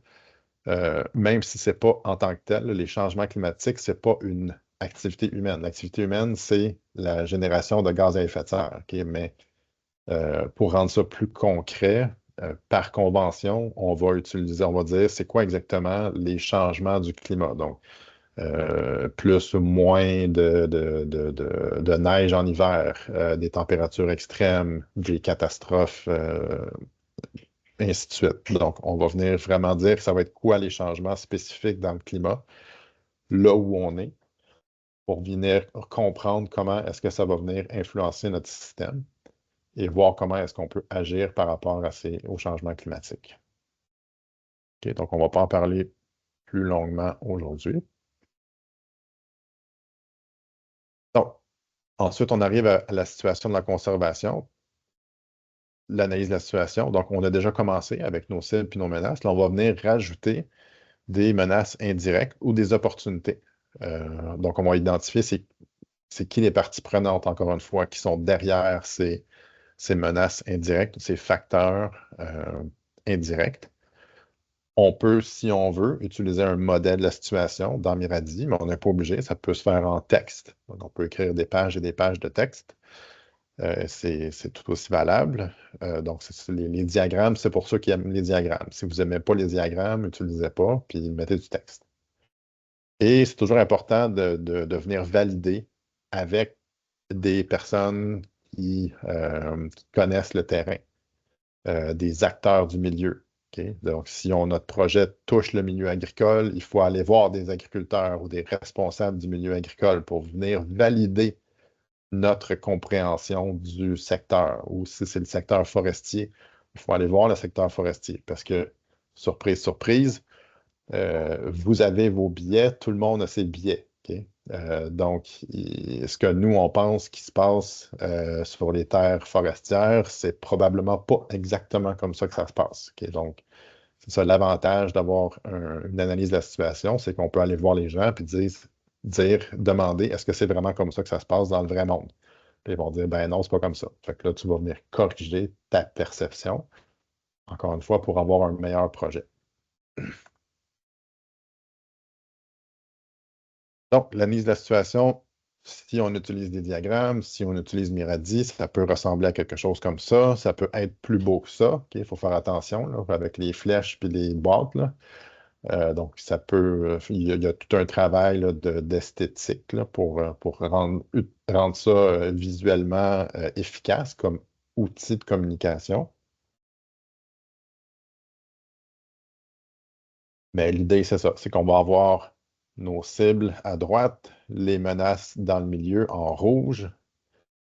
même si ce n'est pas en tant que tel, les changements climatiques, ce n'est pas une activité humaine. L'activité humaine, c'est la génération de gaz à effet de serre. OK? Mais pour rendre ça plus concret, par convention, on va dire, c'est quoi exactement les changements du climat. Donc, plus ou moins de neige en hiver, des températures extrêmes, des catastrophes, ainsi de suite. Donc, on va venir vraiment dire que ça va être quoi les changements spécifiques dans le climat, là où on est, pour venir comprendre comment est-ce que ça va venir influencer notre système et voir comment est-ce qu'on peut agir par rapport aux changements climatiques. OK, donc, on ne va pas en parler plus longuement aujourd'hui. Donc, ensuite, on arrive à la situation de la conservation, l'analyse de la situation. Donc, on a déjà commencé avec nos cibles et nos menaces. Là, on va venir rajouter des menaces indirectes ou des opportunités. Donc, on va identifier c'est qui les parties prenantes, encore une fois, qui sont derrière ces menaces indirectes, ces facteurs indirects. On peut, si on veut, utiliser un modèle de la situation dans Miradi, mais on n'est pas obligé. Ça peut se faire en texte. Donc, on peut écrire des pages et des pages de texte. C'est tout aussi valable. Donc, les diagrammes, c'est pour ceux qui aiment les diagrammes. Si vous n'aimez pas les diagrammes, n'utilisez pas, puis mettez du texte. Et c'est toujours important de venir valider avec des personnes qui connaissent le terrain, des acteurs du milieu. OK? Donc, si notre projet touche le milieu agricole, il faut aller voir des agriculteurs ou des responsables du milieu agricole pour venir valider notre compréhension du secteur. Ou si c'est le secteur forestier, il faut aller voir le secteur forestier parce que, surprise, surprise, vous avez vos billets, tout le monde a ses billets. OK? Donc, ce que nous, on pense qui se passe sur les terres forestières, c'est probablement pas exactement comme ça que ça se passe. OK? Donc, c'est ça l'avantage d'avoir une analyse de la situation, c'est qu'on peut aller voir les gens et demander est-ce que c'est vraiment comme ça que ça se passe dans le vrai monde? Puis ils vont dire ben non, c'est pas comme ça. Fait que là, tu vas venir corriger ta perception, encore une fois, pour avoir un meilleur projet. Donc, l'analyse de la situation, si on utilise des diagrammes, si on utilise Miradi, ça peut ressembler à quelque chose comme ça. Ça peut être plus beau que ça. Il faut faire attention là, avec les flèches et les boîtes. Là. Donc, ça peut. Il y a tout un travail là, d'esthétique là, pour rendre ça visuellement efficace comme outil de communication. Mais l'idée, c'est ça, c'est qu'on va avoir nos cibles à droite, les menaces dans le milieu en rouge,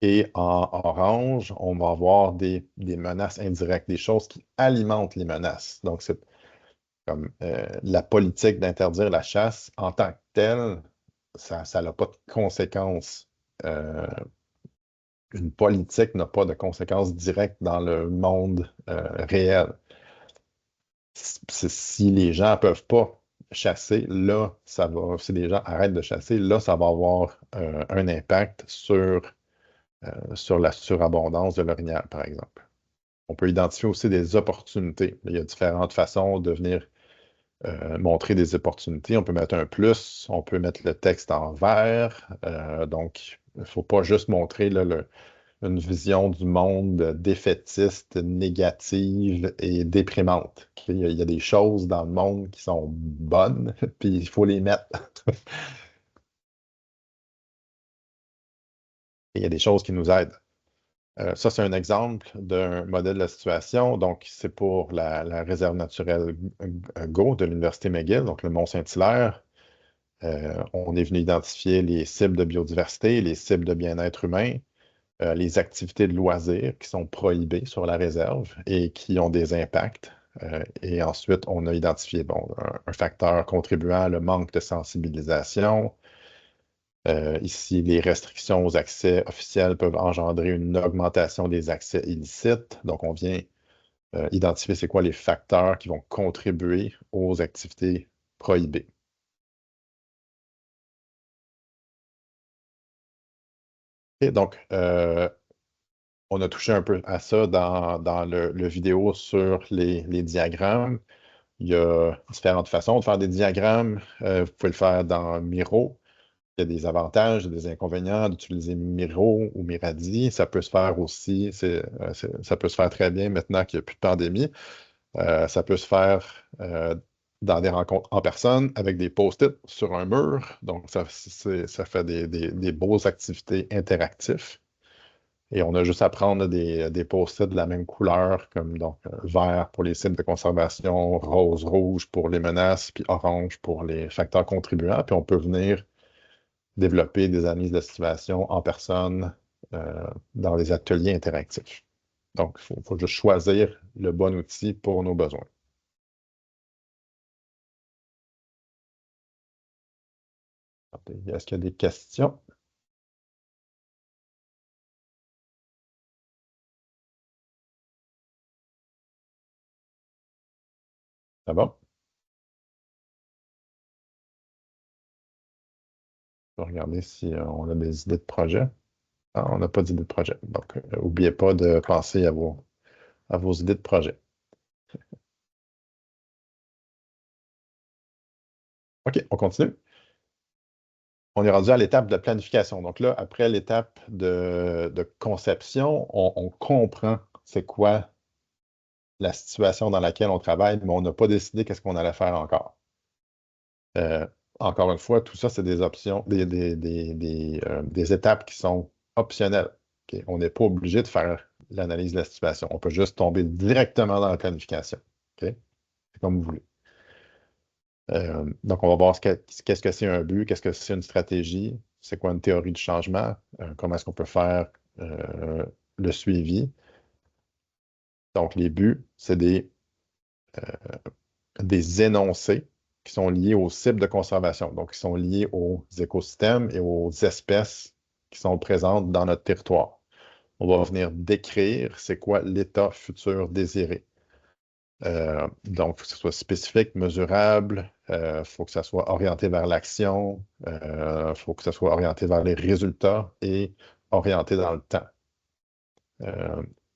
et en orange, on va avoir des menaces indirectes, des choses qui alimentent les menaces. Donc, c'est comme la politique d'interdire la chasse en tant que telle, ça n'a pas de conséquences. Une politique n'a pas de conséquences directes dans le monde réel. Si les gens ne peuvent pas chasser, là, ça va, si les gens arrêtent de chasser, là, ça va avoir un impact sur la surabondance de l'orignal, par exemple. On peut identifier aussi des opportunités. Il y a différentes façons de venir montrer des opportunités. On peut mettre un plus, on peut mettre le texte en vert. Donc, il ne faut pas juste montrer là, une vision du monde défaitiste, négative et déprimante. Il y a des choses dans le monde qui sont bonnes, puis il faut les mettre. Et il y a des choses qui nous aident. Ça, c'est un exemple d'un modèle de la situation. Donc, c'est pour la réserve naturelle GO de l'Université McGill, donc le Mont-Saint-Hilaire. On est venu identifier les cibles de biodiversité, les cibles de bien-être humain, les activités de loisirs qui sont prohibées sur la réserve et qui ont des impacts. Et ensuite, on a identifié un facteur contribuant, le manque de sensibilisation. Ici, les restrictions aux accès officiels peuvent engendrer une augmentation des accès illicites. Donc, on vient identifier c'est quoi les facteurs qui vont contribuer aux activités prohibées. Et donc, on a touché un peu à ça dans le vidéo sur les diagrammes. Il y a différentes façons de faire des diagrammes. Vous pouvez le faire dans Miro. Il y a des avantages et des inconvénients d'utiliser Miro ou Miradi. Ça peut se faire aussi, ça peut se faire très bien maintenant qu'il n'y a plus de pandémie. Ça peut se faire dans des rencontres en personne avec des post-it sur un mur. Donc, ça fait des beaux activités interactives. Et on a juste à prendre des post-it de la même couleur, comme donc vert pour les cibles de conservation, rose, rouge pour les menaces, puis orange pour les facteurs contribuants. Puis on peut venir développer des analyses de situation en personne dans des ateliers interactifs. Donc, il faut juste choisir le bon outil pour nos besoins. Est-ce qu'il y a des questions? Ça va? Je vais regarder si on a des idées de projet. Ah, on n'a pas d'idées de projet. Donc, n'oubliez pas de penser à vos idées de projet. OK, on continue. On est rendu à l'étape de planification. Donc là, après l'étape de conception, on comprend c'est quoi la situation dans laquelle on travaille, mais on n'a pas décidé qu'est-ce qu'on allait faire encore. encore une fois, tout ça, c'est des options, des étapes qui sont optionnelles. OK? On n'est pas obligé de faire l'analyse de la situation. On peut juste tomber directement dans la planification. OK? C'est comme vous voulez. Donc, on va voir qu'est-ce que c'est un but, qu'est-ce que c'est une stratégie, c'est quoi une théorie du changement, comment est-ce qu'on peut faire le suivi. Donc, les buts, c'est des énoncés qui sont liés aux cibles de conservation, donc qui sont liés aux écosystèmes et aux espèces qui sont présentes dans notre territoire. On va venir décrire c'est quoi l'état futur désiré. Donc, il faut que ce soit spécifique, mesurable, il faut que ça soit orienté vers l'action, il faut que ça soit orienté vers les résultats et orienté dans le temps.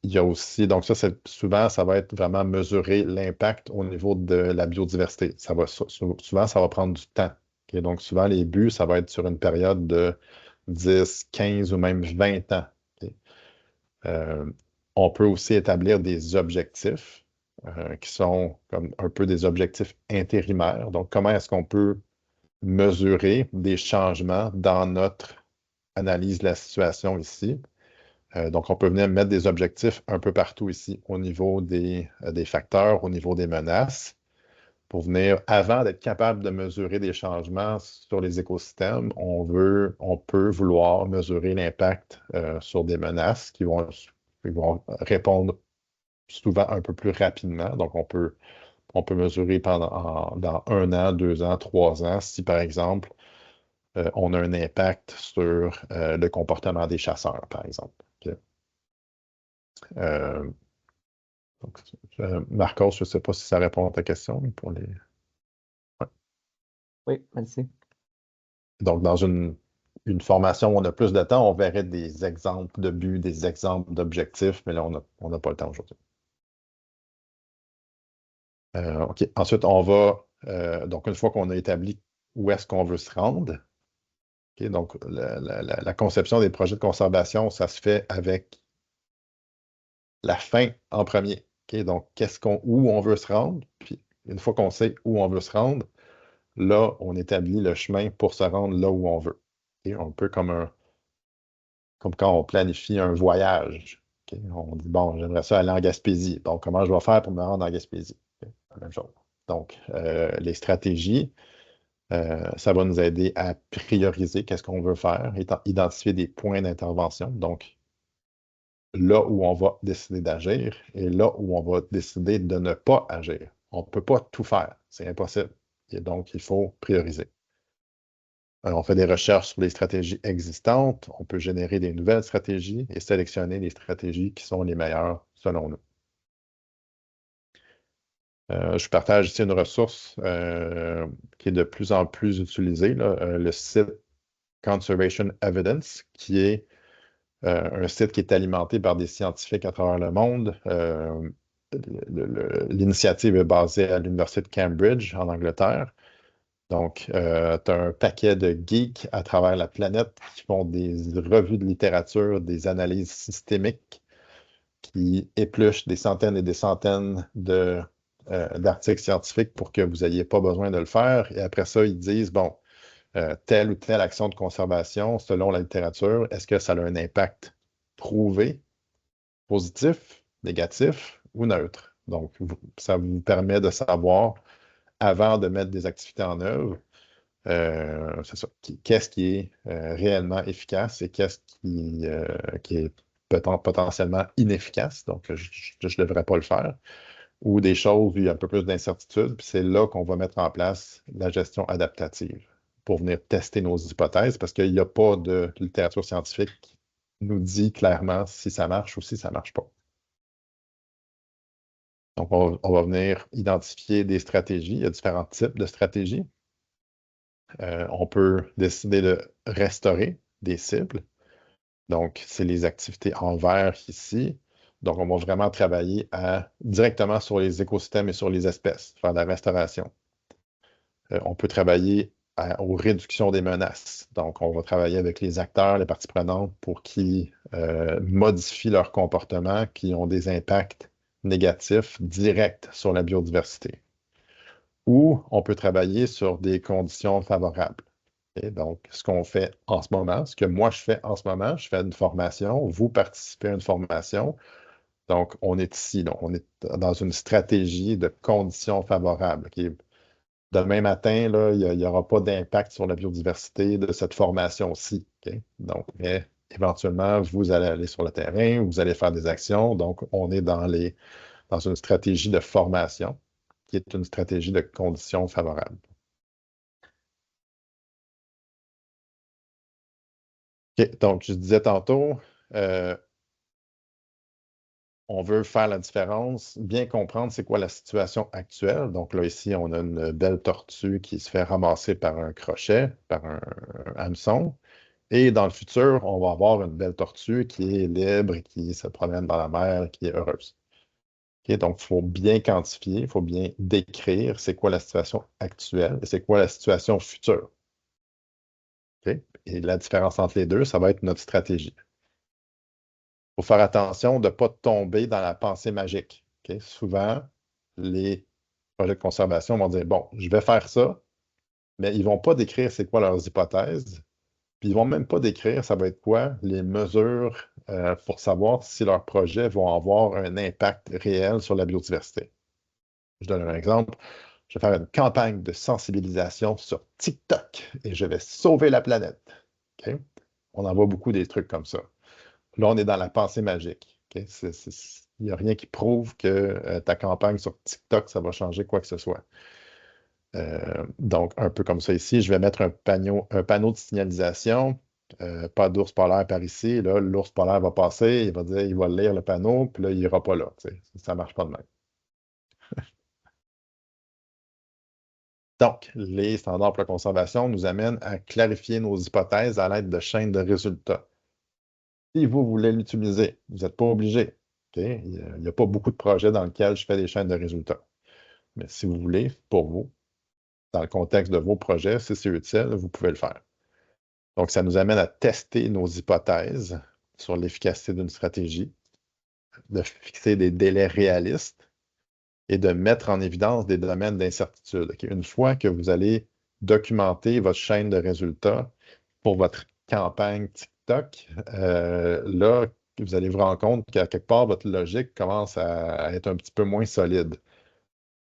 Il y a aussi, donc ça, souvent, ça va être vraiment mesurer l'impact au niveau de la biodiversité. Souvent, ça va prendre du temps. OK? Donc, souvent, les buts, ça va être sur une période de 10, 15 ou même 20 ans. OK? Euh, on peut aussi établir des objectifs qui sont comme un peu des objectifs intérimaires. Donc, comment est-ce qu'on peut mesurer des changements dans notre analyse de la situation ici? Donc, on peut venir mettre des objectifs un peu partout ici, au niveau des facteurs, au niveau des menaces, pour venir, avant d'être capable de mesurer des changements sur les écosystèmes, on peut vouloir mesurer l'impact sur des menaces qui vont répondre souvent un peu plus rapidement. Donc, on peut mesurer dans 1 an, 2 ans, 3 ans, si par exemple, on a un impact sur le comportement des chasseurs, par exemple. OK? Euh, donc, Marcos, je ne sais pas si ça répond à ta question, mais pour les. Ouais. Oui, merci. Donc, dans une formation où on a plus de temps, on verrait des exemples de buts, des exemples d'objectifs, mais là, on n'a pas le temps aujourd'hui. OK. Ensuite, on va, donc une fois qu'on a établi où est-ce qu'on veut se rendre, OK, donc la conception des projets de conservation, ça se fait avec la fin en premier. OK, donc, où on veut se rendre, puis une fois qu'on sait où on veut se rendre, là, on établit le chemin pour se rendre là où on veut. OK, un peu comme quand on planifie un voyage. OK, on dit, bon, j'aimerais ça aller en Gaspésie. Donc, comment je vais faire pour me rendre en Gaspésie? OK, la même chose. Donc, les stratégies, ça va nous aider à prioriser qu'est-ce qu'on veut faire, identifier des points d'intervention. Donc, là où on va décider d'agir et là où on va décider de ne pas agir. On ne peut pas tout faire. C'est impossible. Et donc, il faut prioriser. On fait des recherches sur les stratégies existantes. On peut générer des nouvelles stratégies et sélectionner les stratégies qui sont les meilleures selon nous. Je partage ici une ressource qui est de plus en plus utilisée, là, le site Conservation Evidence, qui est un site qui est alimenté par des scientifiques à travers le monde. L'initiative est basée à l'Université de Cambridge, en Angleterre. Donc, tu as un paquet de geeks à travers la planète qui font des revues de littérature, des analyses systémiques, qui épluchent des centaines et des centaines d'articles scientifiques pour que vous n'ayez pas besoin de le faire. Et après ça, ils disent, bon, telle ou telle action de conservation, selon la littérature, est-ce que ça a un impact prouvé, positif, négatif ou neutre? Donc, ça vous permet de savoir, avant de mettre des activités en œuvre, c'est ça, qu'est-ce qui est réellement efficace et qu'est-ce qui est potentiellement inefficace, donc je ne devrais pas le faire, ou des choses où il y a un peu plus d'incertitude, puis c'est là qu'on va mettre en place la gestion adaptative pour venir tester nos hypothèses, parce qu'il n'y a pas de littérature scientifique qui nous dit clairement si ça marche ou si ça ne marche pas. Donc, on va venir identifier des stratégies. Il y a différents types de stratégies. On peut décider de restaurer des cibles. Donc, c'est les activités en vert ici. Donc, on va vraiment travailler directement sur les écosystèmes et sur les espèces, faire de la restauration. On peut travailler aux réductions des menaces. Donc, on va travailler avec les acteurs, les parties prenantes pour qu'ils modifient leur comportement, qui ont des impacts négatifs directs sur la biodiversité. ou on peut travailler sur des conditions favorables. Et donc, ce qu'on fait en ce moment, ce que moi je fais en ce moment, je fais une formation, vous participez à une formation. Donc, on est ici, là, on est dans une stratégie de conditions favorables. Demain matin, là, il n'y aura pas d'impact sur la biodiversité de cette formation-ci. OK? Donc, mais éventuellement, vous allez aller sur le terrain, vous allez faire des actions. Donc, on est dans une stratégie de formation qui est une stratégie de conditions favorables. OK, donc, je disais tantôt, euh, on veut faire la différence, bien comprendre c'est quoi la situation actuelle. Donc là, ici, on a une belle tortue qui se fait ramasser par un crochet, par un hameçon. Et dans le futur, on va avoir une belle tortue qui est libre, qui se promène dans la mer, qui est heureuse. OK, donc, il faut bien quantifier, il faut bien décrire c'est quoi la situation actuelle et c'est quoi la situation future. OK? Et la différence entre les deux, ça va être notre stratégie. Il faut faire attention de ne pas tomber dans la pensée magique. OK? Souvent, les projets de conservation vont dire, bon, je vais faire ça, mais ils ne vont pas décrire c'est quoi leurs hypothèses, puis ils ne vont même pas décrire ça va être quoi les mesures pour savoir si leurs projets vont avoir un impact réel sur la biodiversité. Je donne un exemple. Je vais faire une campagne de sensibilisation sur TikTok et je vais sauver la planète. OK? On en voit beaucoup des trucs comme ça. Là, on est dans la pensée magique. OK? Il n'y a rien qui prouve que ta campagne sur TikTok, ça va changer quoi que ce soit. Donc, un peu comme ça ici, je vais mettre un panneau de signalisation. Pas d'ours polaire par ici. Là, l'ours polaire va passer, il va dire, il va lire le panneau, puis là, il n'ira pas là. Tu sais. Ça ne marche pas de même. Donc, les standards pour la conservation nous amènent à clarifier nos hypothèses à l'aide de chaînes de résultats. Si vous voulez l'utiliser, vous n'êtes pas obligé. OK? Il n'y a pas beaucoup de projets dans lesquels je fais des chaînes de résultats. Mais si vous voulez, pour vous, dans le contexte de vos projets, si c'est utile, vous pouvez le faire. Donc, ça nous amène à tester nos hypothèses sur l'efficacité d'une stratégie, de fixer des délais réalistes et de mettre en évidence des domaines d'incertitude. OK? Une fois que vous allez documenter votre chaîne de résultats pour votre campagne TikTok, là, vous allez vous rendre compte qu'à quelque part, votre logique commence à être un petit peu moins solide.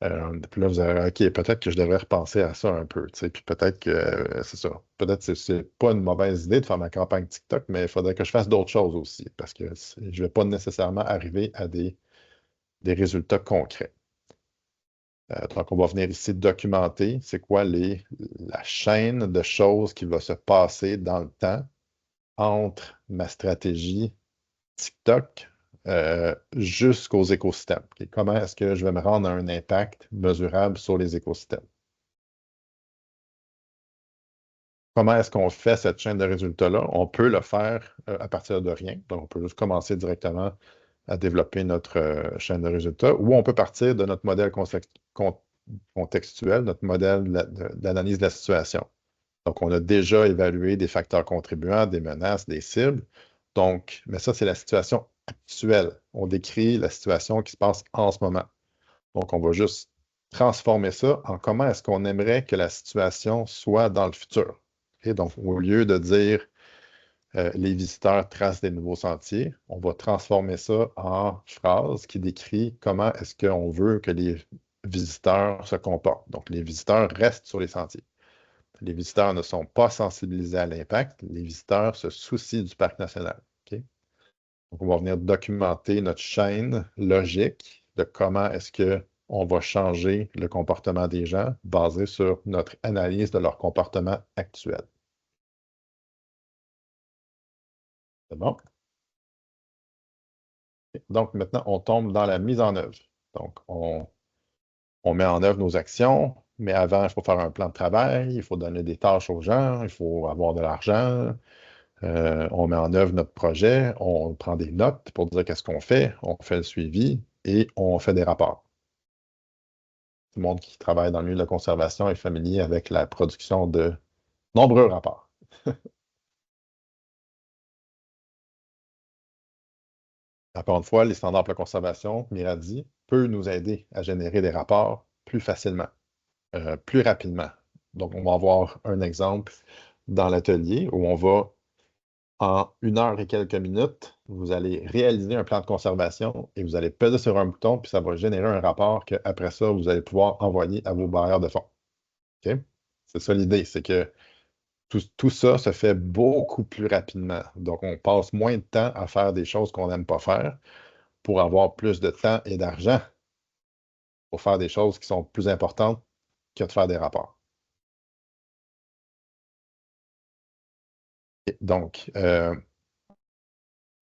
Puis là, vous allez, OK, peut-être que je devrais repenser à ça un peu, tu sais, puis peut-être que c'est ça. Peut-être que c'est pas une mauvaise idée de faire ma campagne TikTok, mais il faudrait que je fasse d'autres choses aussi, parce que je ne vais pas nécessairement arriver à des résultats concrets. Donc, on va venir ici documenter c'est quoi la chaîne de choses qui va se passer dans le temps entre ma stratégie TikTok jusqu'aux écosystèmes. OK? Comment est-ce que je vais me rendre à un impact mesurable sur les écosystèmes? Comment est-ce qu'on fait cette chaîne de résultats-là? On peut le faire à partir de rien. Donc, on peut juste commencer directement à développer notre chaîne de résultats ou on peut partir de notre modèle contextuel, notre modèle d'analyse de la situation. Donc, on a déjà évalué des facteurs contribuants, des menaces, des cibles. Donc, mais ça, c'est la situation actuelle. On décrit la situation qui se passe en ce moment. Donc, on va juste transformer ça en comment est-ce qu'on aimerait que la situation soit dans le futur. Et donc, au lieu de dire les visiteurs tracent des nouveaux sentiers, on va transformer ça en phrase qui décrit comment est-ce qu'on veut que les visiteurs se comportent. Donc, les visiteurs restent sur les sentiers. Les visiteurs ne sont pas sensibilisés à l'impact. Les visiteurs se soucient du parc national. OK? Donc, on va venir documenter notre chaîne logique de comment est-ce qu'on va changer le comportement des gens basé sur notre analyse de leur comportement actuel. C'est bon? Donc, maintenant, on tombe dans la mise en œuvre. Donc, on met en œuvre nos actions, mais avant, il faut faire un plan de travail, il faut donner des tâches aux gens, il faut avoir de l'argent. On met en œuvre notre projet, on prend des notes pour dire qu'est-ce qu'on fait, on fait le suivi et on fait des rapports. Tout le monde qui travaille dans le milieu de la conservation est familier avec la production de nombreux rapports. Encore une fois, les standards pour la conservation, Miradi, peut nous aider à générer des rapports plus facilement. plus rapidement. Donc, on va avoir un exemple dans l'atelier où on va, en 1 heure et quelques minutes, vous allez réaliser un plan de conservation et vous allez peser sur un bouton, puis ça va générer un rapport qu'après ça, vous allez pouvoir envoyer à vos bailleurs de fonds. OK? C'est ça l'idée, c'est que tout ça se fait beaucoup plus rapidement. Donc, on passe moins de temps à faire des choses qu'on n'aime pas faire pour avoir plus de temps et d'argent pour faire des choses qui sont plus importantes que de faire des rapports. Et donc,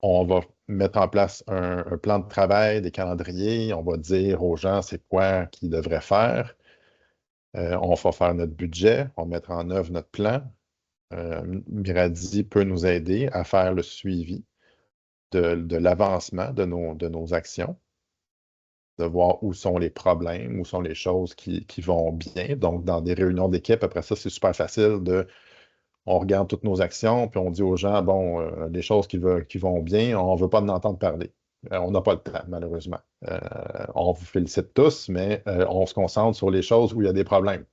on va mettre en place un plan de travail, des calendriers, on va dire aux gens c'est quoi qu'ils devraient faire. On va faire notre budget, on va mettre en œuvre notre plan. Miradi peut nous aider à faire le suivi de l'avancement de nos actions, de voir où sont les problèmes, où sont les choses qui vont bien. Donc, dans des réunions d'équipe, après ça, c'est super facile on regarde toutes nos actions, puis on dit aux gens, bon, les choses qui vont bien, on ne veut pas en entendre parler. On n'a pas le temps, malheureusement. On vous félicite tous, mais on se concentre sur les choses où il y a des problèmes.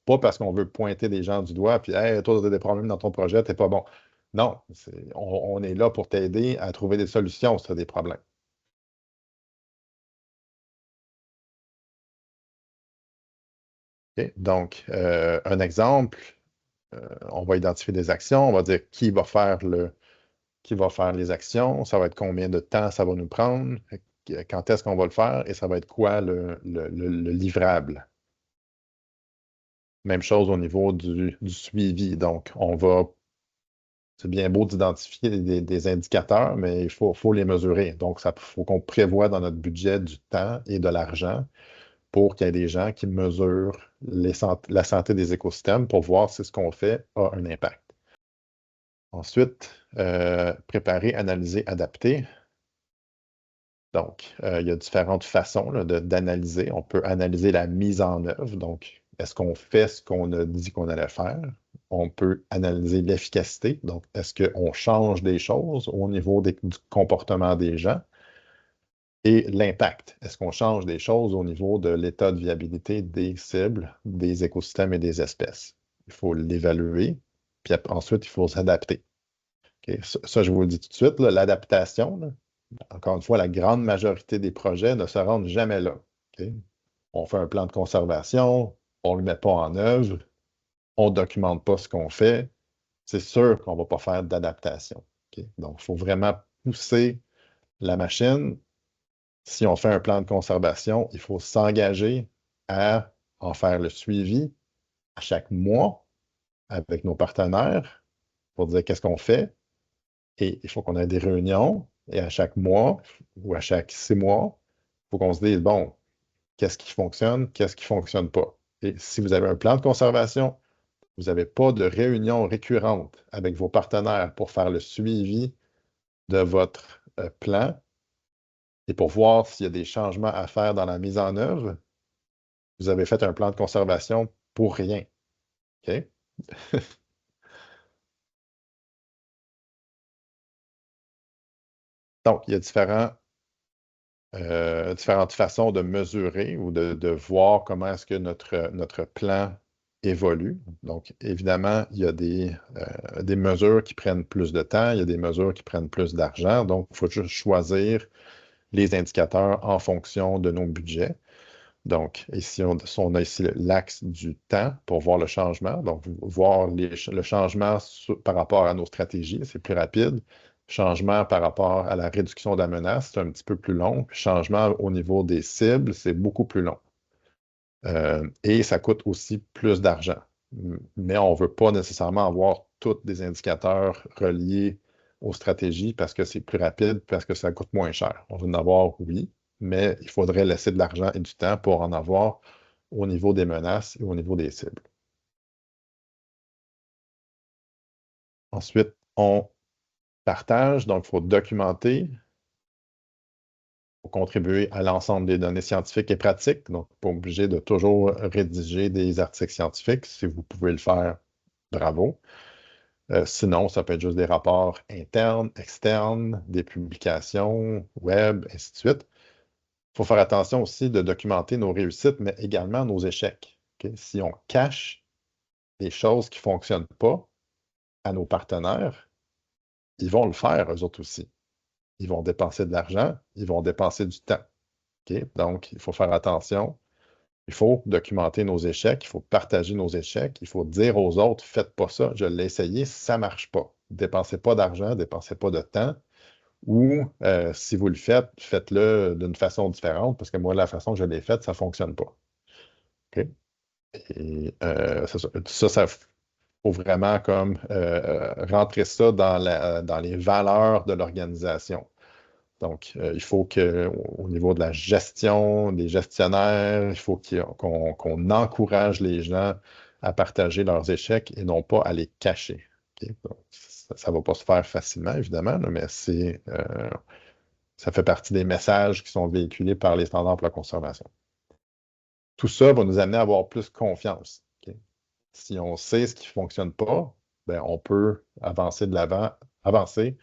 Pas parce qu'on veut pointer des gens du doigt, puis, hey, toi, tu as des problèmes dans ton projet, t'es pas bon. Non, on est là pour t'aider à trouver des solutions si tu as des problèmes. OK? Donc, un exemple, on va identifier des actions, on va dire qui va faire les actions, ça va être combien de temps ça va nous prendre, quand est-ce qu'on va le faire et ça va être quoi le livrable. Même chose au niveau du suivi. Donc, c'est bien beau d'identifier des indicateurs, mais faut les mesurer. Donc, il faut qu'on prévoie dans notre budget du temps et de l'argent pour qu'il y ait des gens qui mesurent la santé des écosystèmes pour voir si ce qu'on fait a un impact. Ensuite, préparer, analyser, adapter. Donc, il y a différentes façons là, d'analyser. On peut analyser la mise en œuvre. Donc, est-ce qu'on fait ce qu'on a dit qu'on allait faire? On peut analyser l'efficacité. Donc, est-ce qu'on change des choses au niveau du comportement des gens? Et l'impact. Est-ce qu'on change des choses au niveau de l'état de viabilité des cibles, des écosystèmes et des espèces? Il faut l'évaluer, puis ensuite, il faut s'adapter. OK? Ça, je vous le dis tout de suite, l'adaptation, encore une fois, la grande majorité des projets ne se rendent jamais là. OK? On fait un plan de conservation, on ne le met pas en œuvre, on ne documente pas ce qu'on fait, c'est sûr qu'on ne va pas faire d'adaptation. OK? Donc, il faut vraiment pousser la machine. Si on fait un plan de conservation, il faut s'engager à en faire le suivi à chaque mois avec nos partenaires pour dire qu'est-ce qu'on fait. Et il faut qu'on ait des réunions et à chaque mois ou à chaque 6 mois, il faut qu'on se dise, bon, qu'est-ce qui ne fonctionne pas. Et si vous avez un plan de conservation, vous n'avez pas de réunion récurrente avec vos partenaires pour faire le suivi de votre plan et pour voir s'il y a des changements à faire dans la mise en œuvre, vous avez fait un plan de conservation pour rien. OK? Donc, il y a différentes façons de mesurer ou de voir comment est-ce que notre plan évolue. Donc, évidemment, il y a des mesures qui prennent plus de temps, il y a des mesures qui prennent plus d'argent. Donc, il faut juste choisir les indicateurs en fonction de nos budgets. Donc, ici, on a ici l'axe du temps pour voir le changement. Donc, voir le changement par rapport à nos stratégies, c'est plus rapide. Changement par rapport à la réduction de la menace, c'est un petit peu plus long. Puis changement au niveau des cibles, c'est beaucoup plus long. Et ça coûte aussi plus d'argent. Mais on ne veut pas nécessairement avoir tous des indicateurs reliés aux stratégies parce que c'est plus rapide, parce que ça coûte moins cher. On veut en avoir, oui, mais il faudrait laisser de l'argent et du temps pour en avoir au niveau des menaces et au niveau des cibles. Ensuite, on partage, donc il faut documenter, pour contribuer à l'ensemble des données scientifiques et pratiques. Donc, pas obligé de toujours rédiger des articles scientifiques. Si vous pouvez le faire, bravo. Sinon, ça peut être juste des rapports internes, externes, des publications, web, ainsi de suite. Il faut faire attention aussi de documenter nos réussites, mais également nos échecs. OK? Si on cache les choses qui ne fonctionnent pas à nos partenaires, ils vont le faire, eux autres aussi. Ils vont dépenser de l'argent, ils vont dépenser du temps. OK? Donc, il faut faire attention. Il faut documenter nos échecs, il faut partager nos échecs, il faut dire aux autres, faites pas ça, je l'ai essayé, ça ne marche pas. Dépensez pas d'argent, dépensez pas de temps. Ou si vous le faites, faites-le d'une façon différente, parce que moi, la façon que je l'ai faite, ça ne fonctionne pas. OK? Et ça, faut vraiment comme rentrer ça dans les valeurs de l'organisation. Donc, il faut qu'au niveau de la gestion, des gestionnaires, il faut qu'on encourage les gens à partager leurs échecs et non pas à les cacher. OK? Donc, ça ne va pas se faire facilement, évidemment, là, mais ça fait partie des messages qui sont véhiculés par les standards pour la conservation. Tout ça va nous amener à avoir plus confiance. OK? Si on sait ce qui ne fonctionne pas, ben, on peut avancer de l'avant, avancer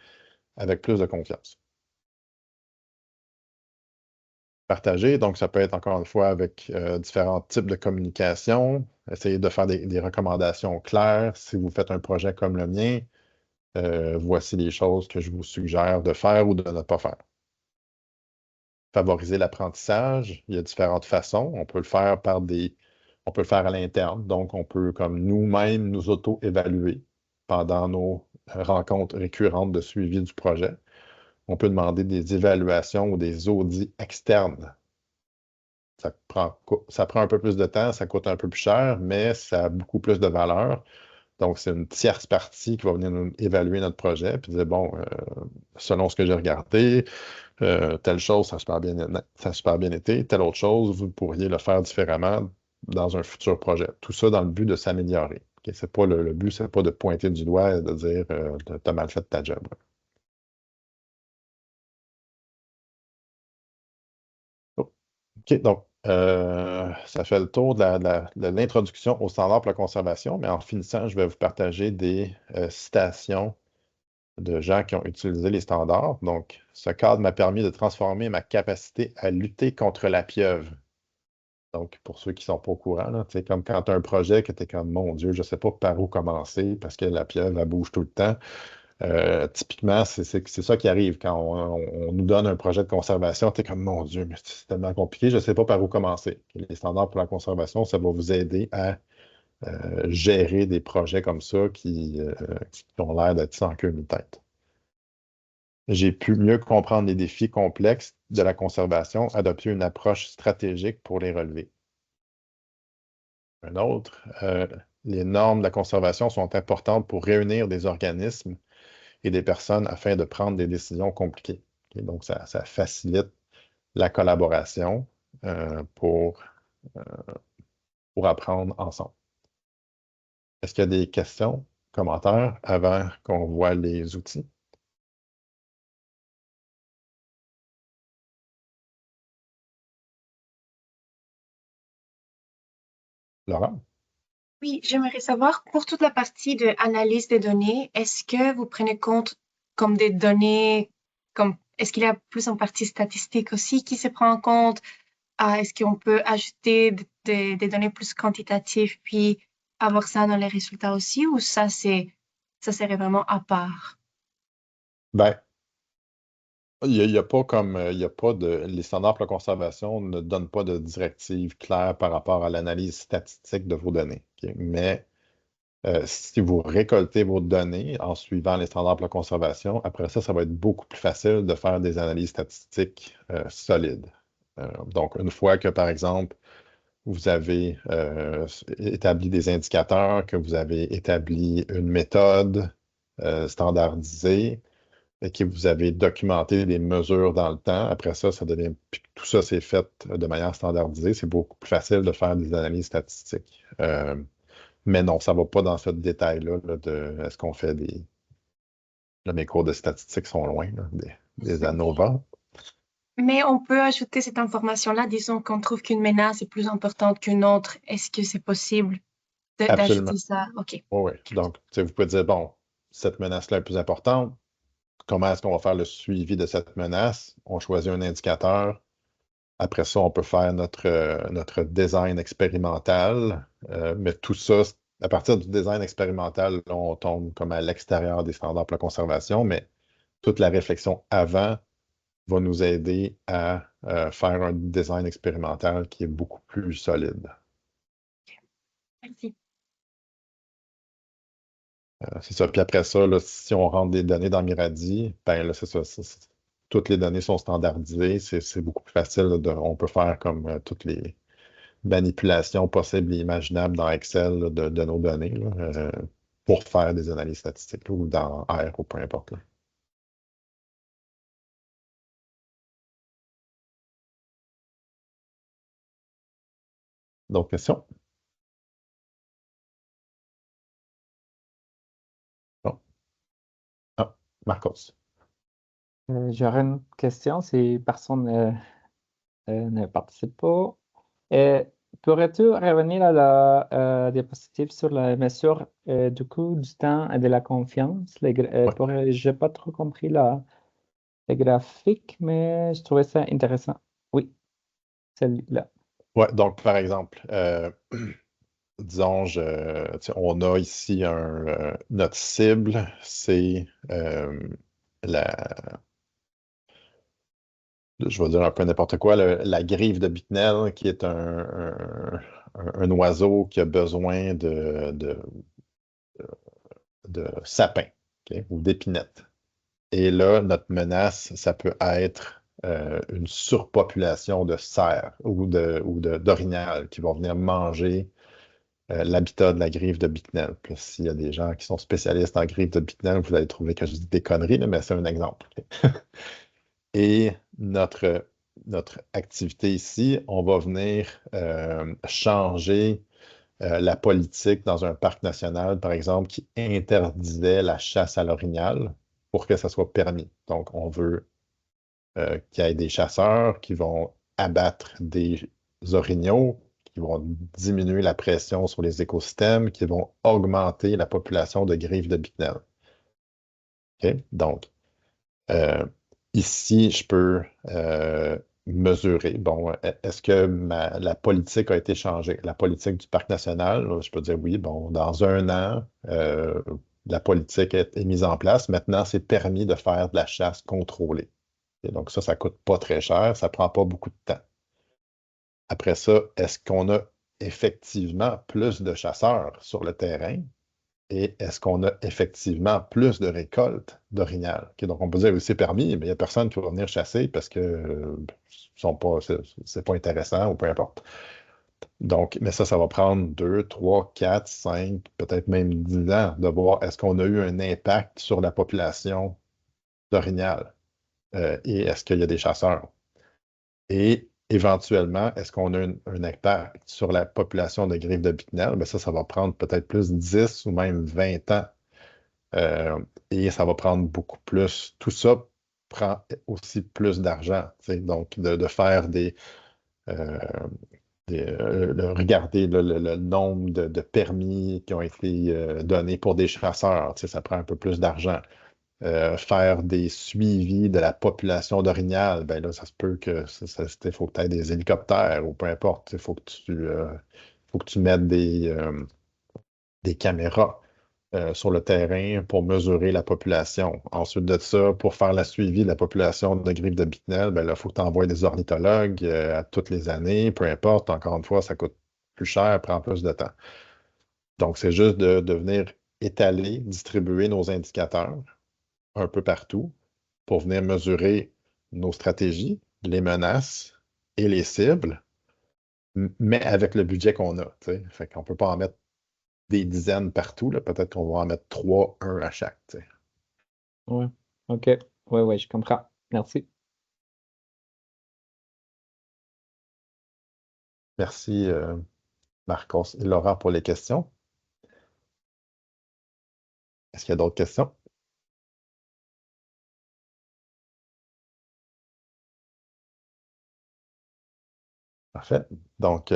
avec plus de confiance. Partager, donc ça peut être encore une fois avec différents types de communication, essayer de faire des recommandations claires. Si vous faites un projet comme le mien, voici les choses que je vous suggère de faire ou de ne pas faire. Favoriser l'apprentissage, il y a différentes façons. On peut le faire on peut le faire à l'interne, donc on peut comme nous-mêmes nous auto-évaluer pendant nos rencontres récurrentes de suivi du projet. On peut demander des évaluations ou des audits externes. Ça prend un peu plus de temps, ça coûte un peu plus cher, mais ça a beaucoup plus de valeur. Donc, c'est une tierce partie qui va venir nous évaluer notre projet, puis dire, bon, selon ce que j'ai regardé, telle chose, ça a super bien été, telle autre chose, vous pourriez le faire différemment dans un futur projet. Tout ça dans le but de s'améliorer. OK? C'est pas le but, c'est pas de pointer du doigt et de dire, t'as mal fait ta job. Oh. OK, donc, ça fait le tour de l'introduction au standard pour la conservation, mais en finissant, je vais vous partager des citations de gens qui ont utilisé les standards. Donc, ce cadre m'a permis de transformer ma capacité à lutter contre la pieuvre. Donc, pour ceux qui ne sont pas au courant, là, comme quand tu as un projet que tu es comme, mon Dieu, je ne sais pas par où commencer parce que la pieuvre, elle bouge tout le temps. Typiquement, c'est ça qui arrive quand on nous donne un projet de conservation. Tu es comme, mon Dieu, mais c'est tellement compliqué, je ne sais pas par où commencer. Les standards pour la conservation, ça va vous aider à gérer des projets comme ça qui ont l'air d'être sans queue ni tête. J'ai pu mieux comprendre les défis complexes de la conservation, adopter une approche stratégique pour les relever. Un autre, les normes de la conservation sont importantes pour réunir des organismes et des personnes afin de prendre des décisions compliquées. Okay? Donc, ça facilite la collaboration pour apprendre ensemble. Est-ce qu'il y a des questions, commentaires avant qu'on voit les outils? Laura? Oui, j'aimerais savoir, pour toute la partie de analyse des données, est-ce que vous prenez compte comme des données, comme est-ce qu'il y a plus en partie statistique aussi qui se prend en compte? Est-ce qu'on peut ajouter des données plus quantitatives puis avoir ça dans les résultats aussi, ou ça serait vraiment à part? Ben, il y a pas comme, il y a pas les standards pour la conservation ne donnent pas de directives claires par rapport à l'analyse statistique de vos données. OK? Mais si vous récoltez vos données en suivant les standards pour la conservation, après ça, ça va être beaucoup plus facile de faire des analyses statistiques solides. Donc, une fois que, par exemple, vous avez établi des indicateurs, que vous avez établi une méthode standardisée, et que vous avez documenté les mesures dans le temps. Après ça, puis tout ça, c'est fait de manière standardisée. C'est beaucoup plus facile de faire des analyses statistiques. Mais non, ça ne va pas dans ce détail-là de est-ce qu'on fait des. Là, mes cours de statistiques sont loin, là, des ANOVA. Mais on peut ajouter cette information-là, disons qu'on trouve qu'une menace est plus importante qu'une autre. Est-ce que c'est possible Absolument. d'ajouter ça? OK. Oui, oui. Donc, vous pouvez dire, bon, cette menace-là est plus importante. Comment est-ce qu'on va faire le suivi de cette menace? On choisit un indicateur Après ça, on peut faire notre design expérimental, mais tout ça, à partir du design expérimental, là, on tombe comme à l'extérieur des standards pour la conservation, mais toute la réflexion avant va nous aider à faire un design expérimental qui est beaucoup plus solide. Merci. C'est ça. Puis après ça, là, si on rentre des données dans Miradi, ben là, c'est ça. Toutes les données sont standardisées. C'est beaucoup plus facile. On peut faire comme toutes les manipulations possibles et imaginables dans Excel là, de nos données là, pour faire des analyses statistiques là, ou dans R ou peu importe. Là. D'autres questions? Non. Ah, Marcos. J'aurais une question si personne ne participe pas. Euh, Pourrais-tu revenir à la diapositive sur la mesure du coût, du temps et de la confiance? Ouais. Je n'ai pas trop compris les graphiques, mais je trouvais ça intéressant. Oui, celle-là. Ouais, donc par exemple, disons, on a ici notre cible, c'est la, je vais dire un peu n'importe quoi, la grive de Bicknell, qui est un oiseau qui a besoin de sapins, ok, ou d'épinettes. Et là, notre menace, ça peut être une surpopulation de cerfs ou d'orignal qui vont venir manger l'habitat de la grive de Bicknell. Puis s'il y a des gens qui sont spécialistes en grive de Bicknell, vous allez trouver que je dis des conneries, là, mais c'est un exemple. Et notre activité ici, on va venir changer la politique dans un parc national, par exemple, qui interdisait la chasse à l'orignal pour que ça soit permis. Donc, on veut qu'il y ait des chasseurs qui vont abattre des orignaux, qui vont diminuer la pression sur les écosystèmes, qui vont augmenter la population de grives de Bicknell. OK? Donc, euh, ici, je peux mesurer. Bon, est-ce que la politique a été changée? La politique du parc national, là, je peux dire oui. Bon, dans un an, la politique est mise en place. Maintenant, c'est permis de faire de la chasse contrôlée. Et donc, ça ne coûte pas très cher, ça ne prend pas beaucoup de temps. Après ça, est-ce qu'on a effectivement plus de chasseurs sur le terrain? Et est-ce qu'on a effectivement plus de récoltes d'orignal? OK, donc, on peut dire oui, c'est permis, mais il n'y a personne qui va venir chasser parce que c'est pas intéressant ou peu importe. Donc, mais ça va prendre 2, 3, 4, 5, peut-être même 10 ans de voir est-ce qu'on a eu un impact sur la population d'orignal et est-ce qu'il y a des chasseurs? Et éventuellement, est-ce qu'on a un impact sur la population de grives de Bicknell? Ben ça va prendre peut-être plus 10 ou même 20 ans. Euh, et ça va prendre beaucoup plus. Tout ça prend aussi plus d'argent. Donc, de faire euh, regarder le nombre de permis qui ont été donnés pour des chasseurs, ça prend un peu plus d'argent. Faire des suivis de la population d'orignal, ben là, ça se peut que faut que tu aies des hélicoptères ou peu importe. Faut que tu mettes des caméras sur le terrain pour mesurer la population. Ensuite de ça, pour faire le suivi de la population de griffes de Bicknell, ben là, il faut que tu envoies des ornithologues à toutes les années, peu importe. Encore une fois, ça coûte plus cher, prend plus de temps. Donc, c'est juste de venir étaler, distribuer nos indicateurs un peu partout pour venir mesurer nos stratégies, les menaces et les cibles, mais avec le budget qu'on a. T'sais. Fait qu'on ne peut pas en mettre des dizaines partout. Là. Peut-être qu'on va en mettre 3, un à chaque. T'sais. Oui, OK. Oui, oui, je comprends. Merci. Merci, Marcos et Laurent, pour les questions. Est-ce qu'il y a d'autres questions? Parfait. Donc,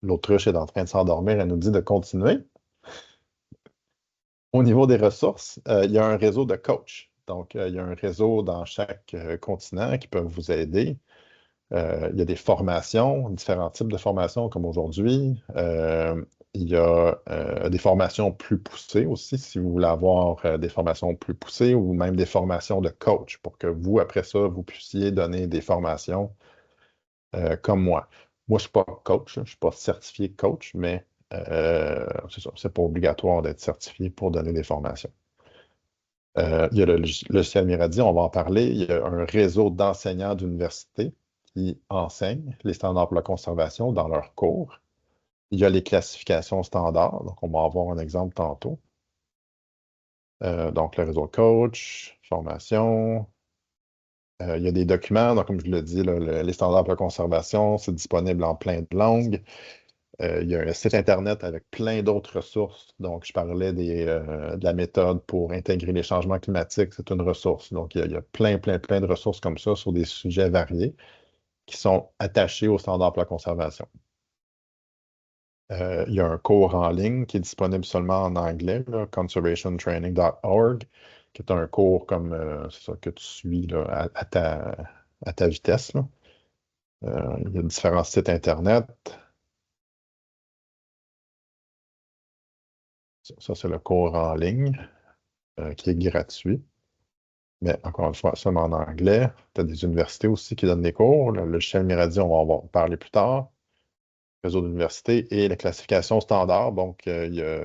l'autruche est en train de s'endormir. Elle nous dit de continuer. Au niveau des ressources, il y a un réseau de coachs. Donc, il y a un réseau dans chaque continent qui peuvent vous aider. Il y a des formations, différents types de formations comme aujourd'hui. Il y a des formations plus poussées aussi, si vous voulez avoir des formations plus poussées ou même des formations de coach pour que vous, après ça, vous puissiez donner des formations comme moi. Moi, je ne suis pas coach, je ne suis pas certifié coach, mais c'est ça, c'est pas obligatoire d'être certifié pour donner des formations. Il y a le logiciel Miradi, on va en parler. Il y a un réseau d'enseignants d'université qui enseignent les standards pour la conservation dans leurs cours. Il y a les classifications standards, donc on va avoir un exemple tantôt. Donc le réseau coach, formation. Il y a des documents, donc comme je l'ai dit, là, les standards pour la conservation, c'est disponible en plein de langues. Il y a un site Internet avec plein d'autres ressources. Donc, je parlais de la méthode pour intégrer les changements climatiques. C'est une ressource. Donc, il y a plein de ressources comme ça sur des sujets variés qui sont attachés aux standards pour la conservation. Il y a un cours en ligne qui est disponible seulement en anglais, là, conservationtraining.org, qui est un cours comme c'est ça, que tu suis là, à ta vitesse, là. Il y a différents sites Internet. Ça, c'est le cours en ligne qui est gratuit. Mais encore une fois, seulement en anglais. Tu as des universités aussi qui donnent des cours. Le logiciel Miradi, on va en parler plus tard. Réseau d'universités et la classification standard. Donc, il y a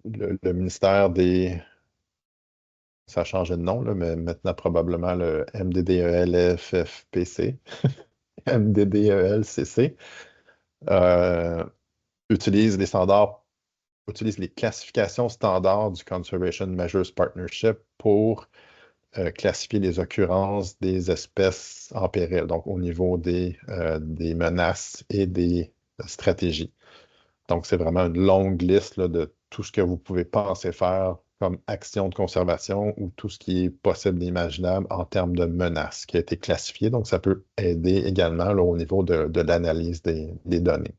le ministère des. Ça a changé de nom, là, mais maintenant probablement le MDDELFFPC, MDDELCC, utilise les standards, utilise les classifications standards du Conservation Measures Partnership pour classifier les occurrences des espèces en péril, donc au niveau des menaces et des stratégies. Donc, c'est vraiment une longue liste là, de tout ce que vous pouvez penser faire comme action de conservation ou tout ce qui est possible et imaginable en termes de menaces qui a été classifié. Donc, ça peut aider également là, au niveau de l'analyse des données.